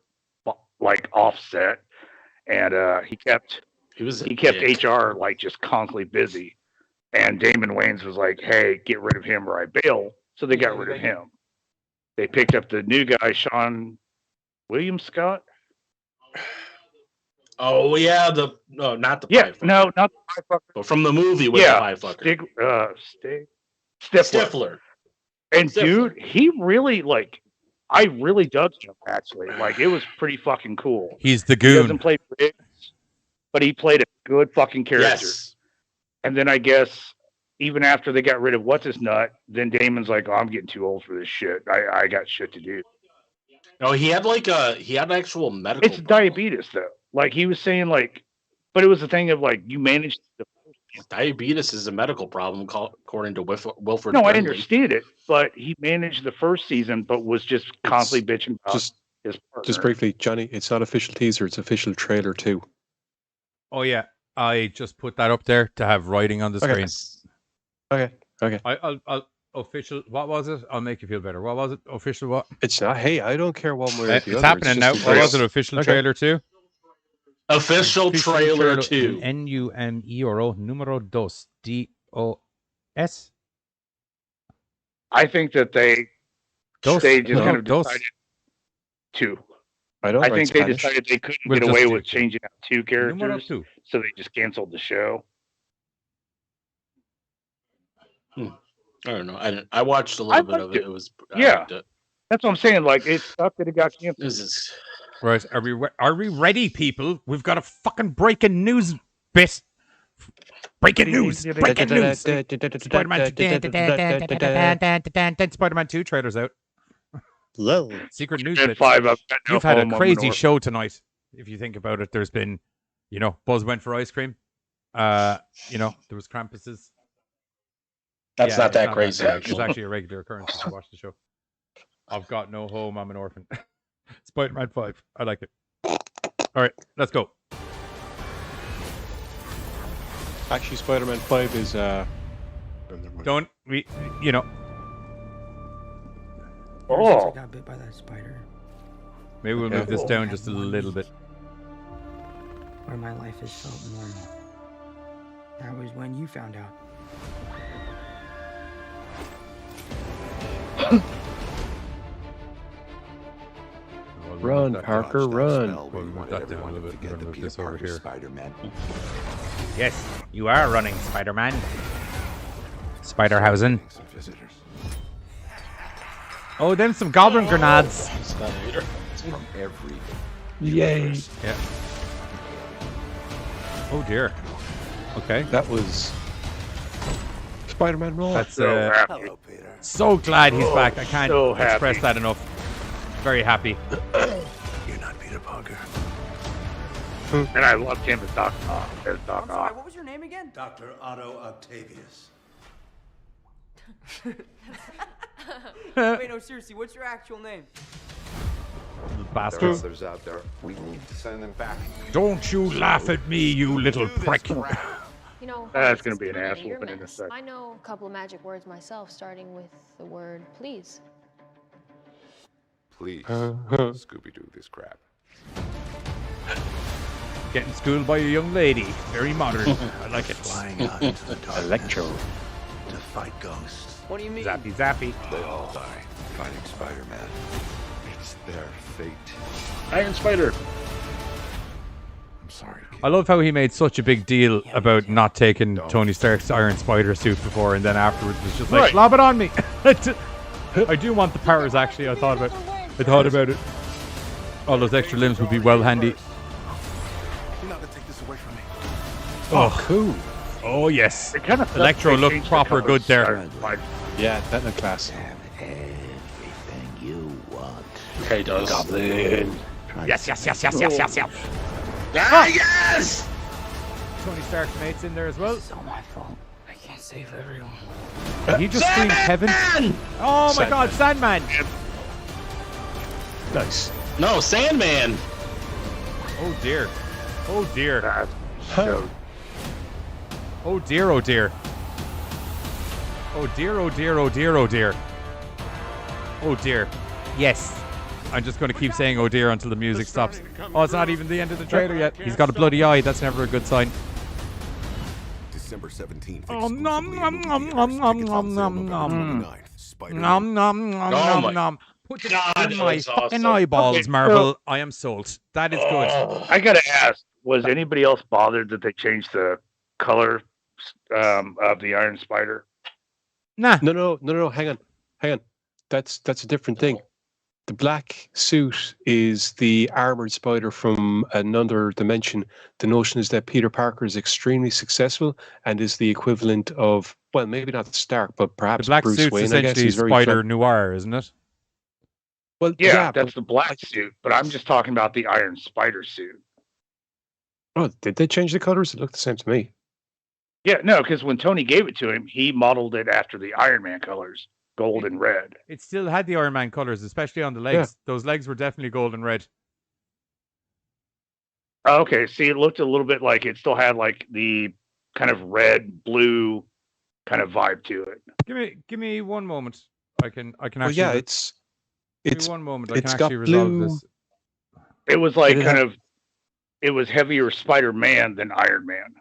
like Offset, and he kept HR like just constantly busy. And Damon Wayans was like, "Hey, get rid of him or I bail." So they got rid of him. They picked up the new guy, Sean William Scott. Oh yeah, not the not the pie fucker. but from the movie with the pie fucker. Stifler. And dude, he really I really dug him actually. Like it was pretty fucking cool. He's the He goon. doesn't play Riggs, but he played a good fucking character. Yes. And then I guess even after they got rid of what's his nut, then Damon's like, "Oh, I'm getting too old for this shit. I got shit to do." No, he had actual medical. It's diabetes though. Like he was saying, but it was the thing of you managed the diabetes is a medical problem, according to Wilford. No, I Brimley. understand it, but he managed the first season, but was just constantly bitching about his partner. Just briefly, Johnny, it's not official teaser, it's official trailer too. Oh yeah, I just put that up there to have writing on the screen. Okay. I'll official. What was it? I'll make you feel better. What was it? Official what? It's not. Hey, I don't care one way or the It's other. happening now. What was it? Official trailer 2? Official trailer 2. NUMERO número 2. DOS. I think that they just kind of decided to. I think they decided they couldn't get away with changing out 2 characters, so they just canceled the show. I don't know. I watched a little bit of it. It was that's what I'm saying. Like it sucked that it got canceled. Right? Are we ready, people? We've got a fucking breaking news bit. Breaking news! Breaking news! Spider-Man 2 trailers out. Secret news bit. You've had a crazy show tonight. If you think about it, there's been, Buzz went for ice cream. There was Krampus's. That's not that crazy. It's actually a regular occurrence if you watch the show. I've got no home. I'm an orphan. Spider-Man 5. I like it. All right, let's go. Actually, Spider-Man 5 is Don't we? Oh. I got bit by that spider. Maybe we'll move this down just a little bit. Where my life has felt normal. That was when you found out. Run, Parker, run. We'll move that down a little bit. We'll move this over here. Spider-Man. Yes, you are running, Spider-Man. Spiderhausen. Oh, then some goblin grenades. From every Yay. Yeah. Oh dear. Okay. That was Spider-Man Raw. That's Hello, Peter. so glad he's back. I can't so express happy. that enough. Very happy. You're not Peter Parker. And I loved him as Doc Ock. What was your name again? Dr. Otto Octavius. Wait, no, seriously, what's your actual name? Bastards. Others out there. We need to send them back. Don't you laugh at me, you little prick. That's going to be an ass whooping in a second. I know a couple of magic words myself, starting with the word please. Please, Scooby-Doo this crap. Getting schooled by a young lady. Very modern. I like it. Flying out into the dark Electro. to fight ghosts. What do you mean? Zappy zappy. They all die fighting Spider-Man. It's their fate. Iron Spider. I'm sorry, kid. I love how he made such a big deal about not taking Tony Stark's Iron Spider suit before, and then afterwards was just like, lob it on me. I do want the powers, actually. I thought about it. All those extra limbs would be well handy. You're not gonna take this away from me. Oh, cool. Oh, yes. It kind of Electro looked proper good there. Yeah, that looked class. Have everything you want. Okay, he does. Goblin. Yes. Ah, yes! Tony Stark's mate's in there as well. It's all my fault. I can't Save everyone. He just screamed Kevin. Oh my God, Sandman! Nice. No, Sandman. Oh dear. Oh dear. So, Oh dear. Oh dear. Oh dear. Oh dear. Oh dear. Oh dear. Oh dear. Yes. I'm just going to keep saying oh dear until the music stops. Oh, it's not even the end of the trailer yet. He's got a bloody eye. That's never a good sign. December 17th. Oh, nom nom nom nom nom nom nom nom. Nom nom nom Oh nom nom. Put it God, in that my was fucking awesome. eyeballs, Okay, Marvel. I am sold. That is good. Oh. I gotta ask: was anybody else bothered that they changed the color of the Iron Spider? Nah. No. Hang on. That's a different thing. The black suit is the armored spider from another dimension. The notion is that Peter Parker is extremely successful and is the equivalent of, well, maybe not Stark, but The perhaps black Bruce suit's Wayne. I guess essentially he's very Spider Noir, isn't it? well. Yeah, but that's the black suit. But I'm just talking about the Iron Spider suit. oh, did they change the colors? It looked the same to me. Yeah, no, because when Tony gave it to him, he modeled it after the Iron Man colors, gold and red. It still had the Iron Man colors, especially on the legs. Yeah. Those legs were definitely gold and red. Okay, see, it looked a little bit like it still had like the kind of red, blue kind of vibe to it. Give me one moment. I can Well, actually. yeah, give me one moment. I it's can got actually resolve blue. this. It was like Did it kind have- of, it was heavier Spider-Man than Iron Man.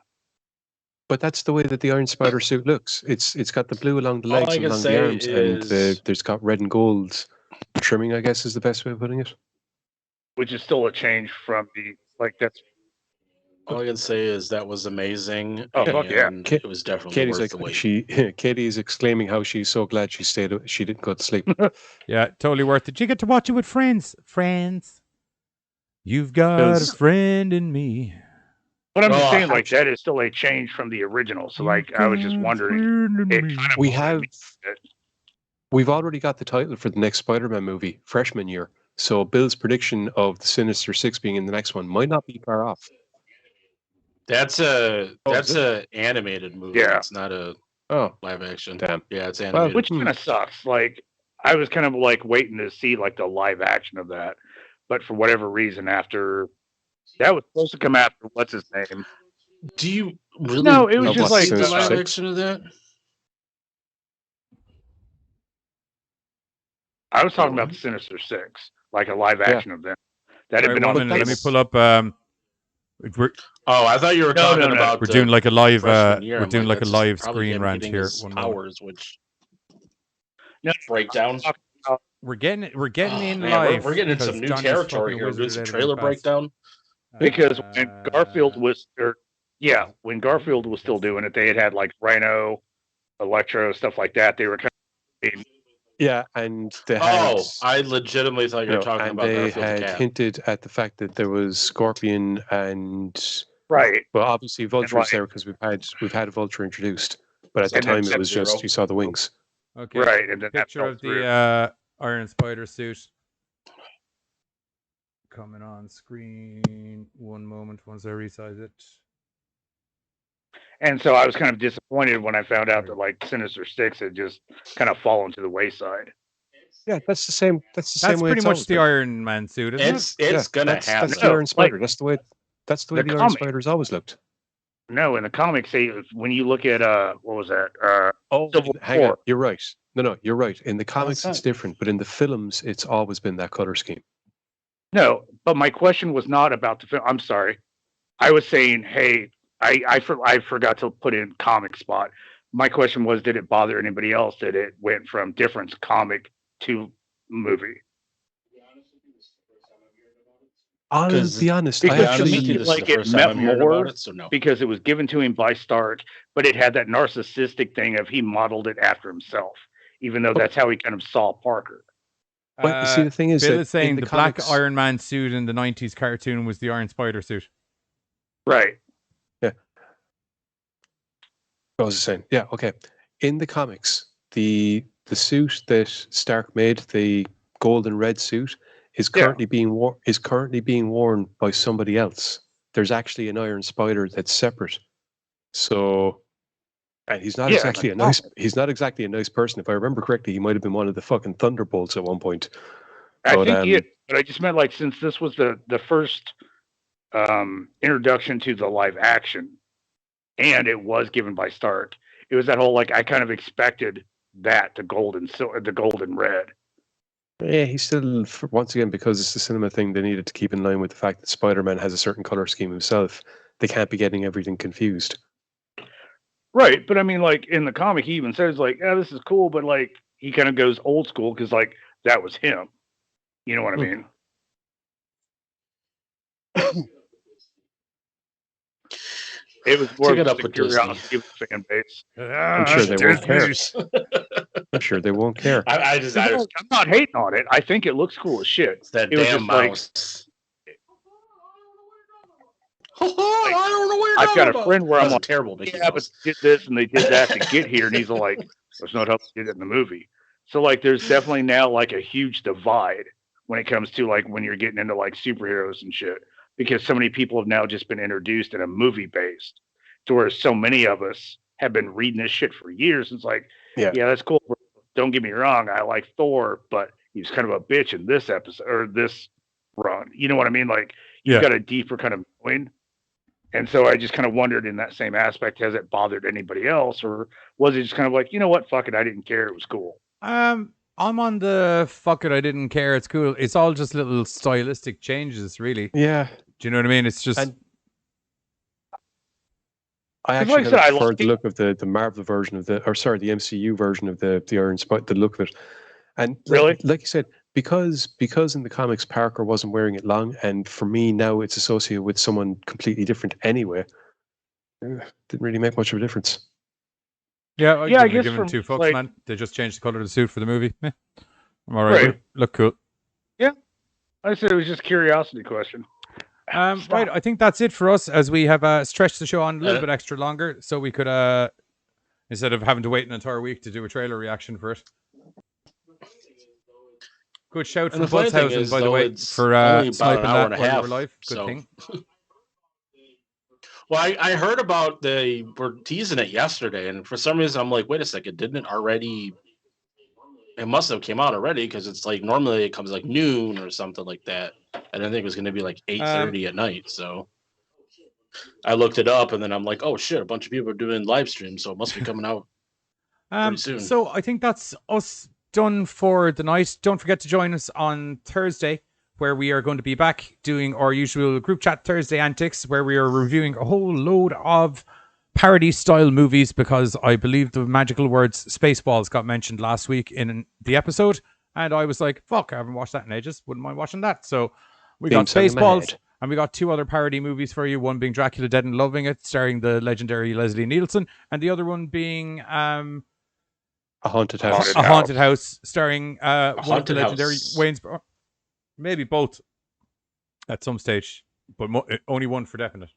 But that's the way that the Iron Spider suit looks. It's got the blue along the All legs I and can along the say arms, and is- there's got red and gold trimming. I guess is the best way of putting it. Which is still a change from the that's All I can say is that was amazing. Oh, fuck yeah. and it was definitely Katie's worth like the wait. Katie is exclaiming how she's so glad she didn't go to sleep. Yeah, totally worth it. You get to watch it with friends. Friends. You've got a Because- friend in me. but I'm just Oh, saying like that is still a change from the original. So like I was just wondering, it kind of We bothered have me that- we've already got the title for the next Spider-Man movie, freshman year. So Bill's prediction of the Sinister Six being in the next one might not be far off. That's is a animated movie. Yeah. It's not a Oh, live action. damn. Yeah, it's animated. which kind of sucks. Like I was kind of like waiting to see like the live action of that, but for whatever reason, after that was supposed to come after what's his name. Do you really? No, it was Of just what, like the Sinister live Six? action of that. I was talking about the Sinister Six, like a live action of them. That had Right, been one on the minute, let me table. pull up. We're Oh, I thought you were talking no. about. we're the doing like a live. freshman year. We're I'm doing like a that's live probably screen him rant getting here. his One moment. powers, which No, breakdown. We're getting in Man, live. we're getting in 'cause some new Johnny's territory fucking here. Doing wizarded some out of trailer it fast. breakdown. because when Uh, Garfield was, when Garfield was still doing it, they had like Rhino, Electro, stuff like that. They were kind of Yeah, and they had. Oh, I legitimately thought you you were know, talking and about they Garfield the had cat. hinted at the fact that there was Scorpion and right. well, obviously Vulture like- was there because we've had a Vulture introduced, but at the And then time it was Sub-Zero. just you saw the wings. Okay. Right, and then that Picture fell of through. the Iron Spider suit coming on screen. One moment, once I resize it. And so I was kind of disappointed when I found out that like Sinister Six had just kind of fallen to the wayside. Yeah, that's the same. That's the That's same way. pretty it's much always the been. Iron Man suit, isn't It's it? gonna that's, happen. That's No, the Iron Spider. like, That's the way. That's the way the the Iron comic- Spider's always looked. No, in the comics, when you look at what was that? Oh, Civil hang on. War. You're right. No, you're right. In the comics, What's it's that? different, but in the films, it's always been that color scheme. No, but my question was not about the film. I'm sorry. I was saying, hey, I forgot to put in comic spot. My question was, did it bother anybody else that it went from different comic to movie? I'll 'Cause- be honest. Because I to actually, me, this is like the it first time meant I'm hearing more about it, so no. because it was given to him by Stark, but it had that narcissistic thing of he modeled it after himself, even though that's how he kind of saw Parker. But you see, the thing is Bill that is saying in the the black comics- Iron Man suit in the 90s cartoon was the Iron Spider suit. Right. I was saying, yeah, okay. In the comics, the suit that Stark made, the gold and red suit, is currently being worn by somebody else. There's actually an Iron Spider that's separate. So And he's not Yeah, exactly a nice. He's not exactly a nice person. If I remember correctly, he might have been one of the fucking Thunderbolts at one point. I But, think he is, but I just meant like since this was the first introduction to the live action, and it was given by Stark, it was that whole like I kind of expected that the gold and red. Yeah, he's still, once again, because it's the cinema thing, they needed to keep in line with the fact that Spider-Man has a certain color scheme himself. They can't be getting everything confused. Right, but I mean, like in the comic, he even says like, "Yeah, this is cool," but like he kind of goes old school because like that was him. You know what I mean? It was more Take it of up a with curiosity of the fan base. I'm sure they won't care. I'm sure they won't care. I I'm not hating on it. I think it looks cool as shit. It's that It was damn just like- mouse. I don't know what you're I've talking got a about. friend where I'm That's a like, terrible Mickey yeah, but Mouse. they did this and they did that to get here, and he's like, "That's not how they did it in the movie." So like, there's definitely now like a huge divide when it comes to like when you're getting into like superheroes and shit, because so many people have now just been introduced in a movie based, to where so many of us have been reading this shit for years. It's like, yeah, that's cool. Don't get me wrong, I like Thor, but he's kind of a bitch in this episode or this run. You know what I mean? Like, you've got a deeper kind of knowing. And so I just kind of wondered in that same aspect, has it bothered anybody else, or was it just kind of like, you know what, fuck it, I didn't care, it was cool. I'm on the fuck it, I didn't care, it's cool. It's all just little stylistic changes, really. Yeah. Do you know what I mean? It's just. I actually kind of preferred the look of the Marvel version of the MCU version of the Iron Spider, the look of it. And really, like you said, because in the comics Parker wasn't wearing it long, and for me now it's associated with someone completely different anyway. Didn't really make much of a difference. Yeah, I guess give them two fucks, like, man. They just changed the color of the suit for the movie. I'm all right. Look cool. Yeah, I said it was just a curiosity question. Right, I think that's it for us, as we have stretched the show on a little bit extra longer, so we could, instead of having to wait an entire week to do a trailer reaction for it. Good shout from Buzzhausen, by the way, for sniping that while you were live. Good thing. Well, I heard about they were teasing it yesterday, and for some reason I'm like, wait a second, didn't it already? It must have came out already, because it's like normally it comes like noon or something like that. I didn't think it was going to be like 8:30 at night. So I looked it up, and then I'm like, oh shit, a bunch of people are doing live streams, so it must be coming out pretty soon. So I think that's us done for the night. Don't forget to join us on Thursday, where we are going to be back doing our usual group chat Thursday antics, where we are reviewing a whole load of parody style movies, because I believe the magical words Spaceballs got mentioned last week in the episode, and I was like, fuck, I haven't watched that in ages, wouldn't mind watching that. So we got Spaceballs, and we got two other parody movies for you, one being Dracula Dead and Loving It, starring the legendary Leslie Nielsen, and the other one being A Haunted House. A Haunted House, starring one of the legendary Wayne's, maybe both at some stage, but only one for definite.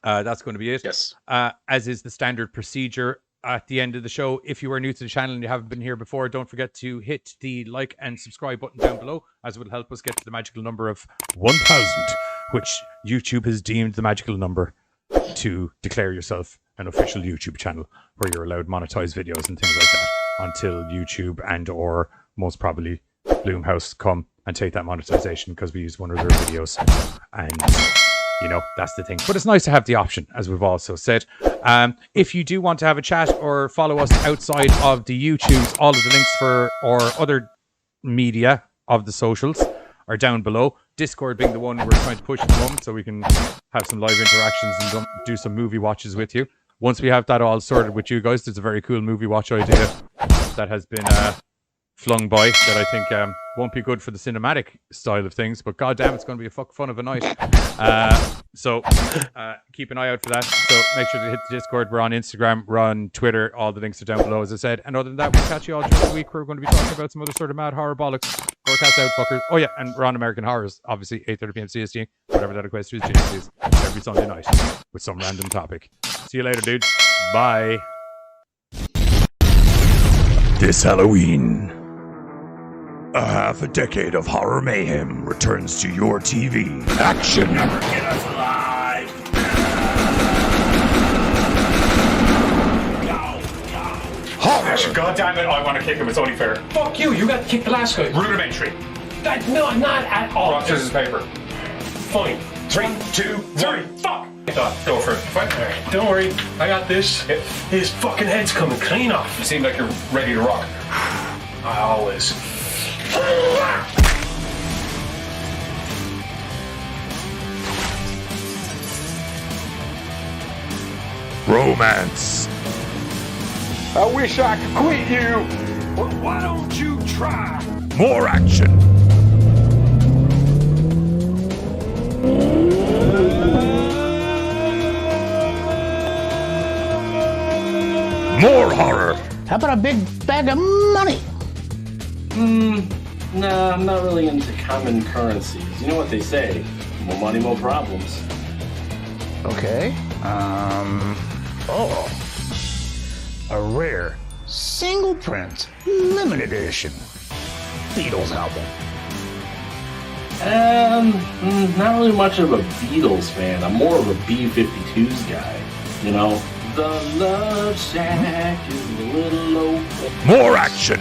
That's going to be it. Yes. As is the standard procedure at the end of the show. If you are new to the channel and you haven't been here before, don't forget to hit the like and subscribe button down below, as it will help us get to the magical number of 1,000, which YouTube has deemed the magical number to declare yourself an official YouTube channel where you're allowed monetized videos and things like that, until YouTube and or most probably Bloomhouse come and take that monetization, because we use one of their videos, and you know, that's the thing. But it's nice to have the option, as we've also said. If you do want to have a chat or follow us outside of the YouTubes, all of the links for or other media of the socials are down below. Discord being the one we're trying to push at the moment, so we can have some live interactions and do some movie watches with you. Once we have that all sorted with you guys, there's a very cool movie watch idea that has been flung by that I think won't be good for the cinematic style of things, but goddamn, it's going to be a fun of a night. So keep an eye out for that. So make sure to hit the Discord. We're on Instagram, we're on Twitter. All the links are down below, as I said. And other than that, we'll catch you all during the week. We're going to be talking about some other sort of mad horror bollocks. GoreCast out, fuckers. Oh yeah, and we're on American Horrors, obviously 8:30 p.m. CST, whatever that equates to is changes every Sunday night with some random topic. See you later, dudes. Bye. This Halloween, a half a decade of horror mayhem returns to your TV. Action! Never get us alive! God damn it, I want to kick him. It's only fair. Fuck you, you got to kick the last guy. Rudimentary. No, not at all. Rock, scissors, paper. Fine. 3, 2, 1. Fuck! Go for it. Fine. Don't worry, I got this. His fucking head's coming clean off. You seem like you're ready to rock. I always. Romance. I wish I could quit you. Well, why don't you try? More action. More horror. How about a big bag of money? Nah, I'm not really into common currencies. You know what they say? More money, more problems. Okay. A rare single print limited edition Beatles album. Not really much of a Beatles fan. I'm more of a B-52s guy. You know, the love shack is a little open. More action.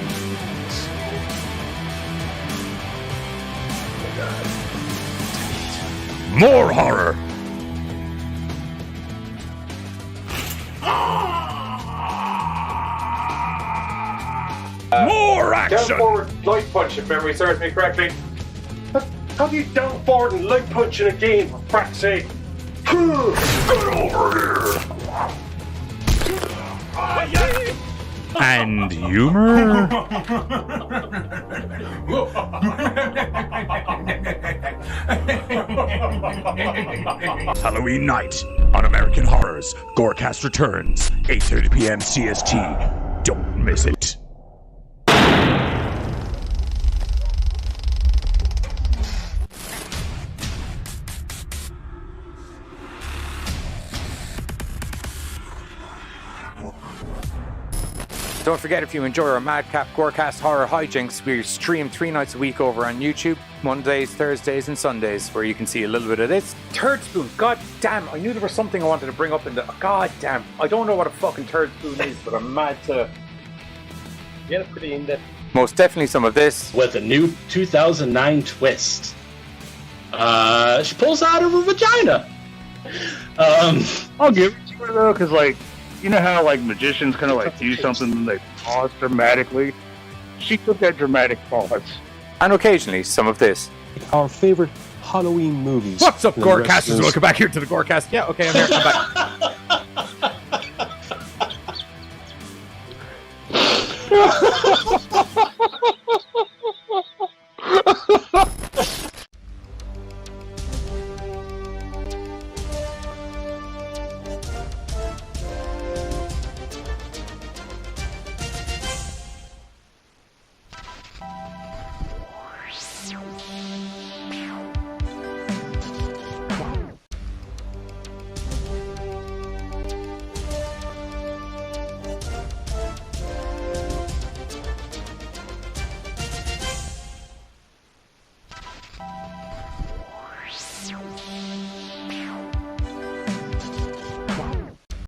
More horror. More action. Down forward, light punch, if memory serves me correctly. How do you down forward and light punch in a game, for frack's sake? Get over here. And humor. Halloween night on American Horrors. GoreCast returns 8:30 p.m. CST. Don't miss it. Don't forget, if you enjoy our Madcap GoreCast horror hijinks, we stream 3 nights a week over on YouTube, Mondays, Thursdays, and Sundays, where you can see a little bit of this. Turd spoon, god damn, I knew there was something I wanted to bring up in the... God damn, I don't know what a fucking turd spoon is, but I'm mad to... Yeah, pretty in-depth. Most definitely some of this. With a new 2009 twist. She pulls out of her vagina. I'll give it to her though, because like, you know how like magicians kind of like do something and they pause dramatically? She took that dramatic pause. And occasionally some of this. Our favorite Halloween movies. What's up, GoreCasters? Welcome back here to the GoreCast. Yeah, okay, I'm here. I'm back.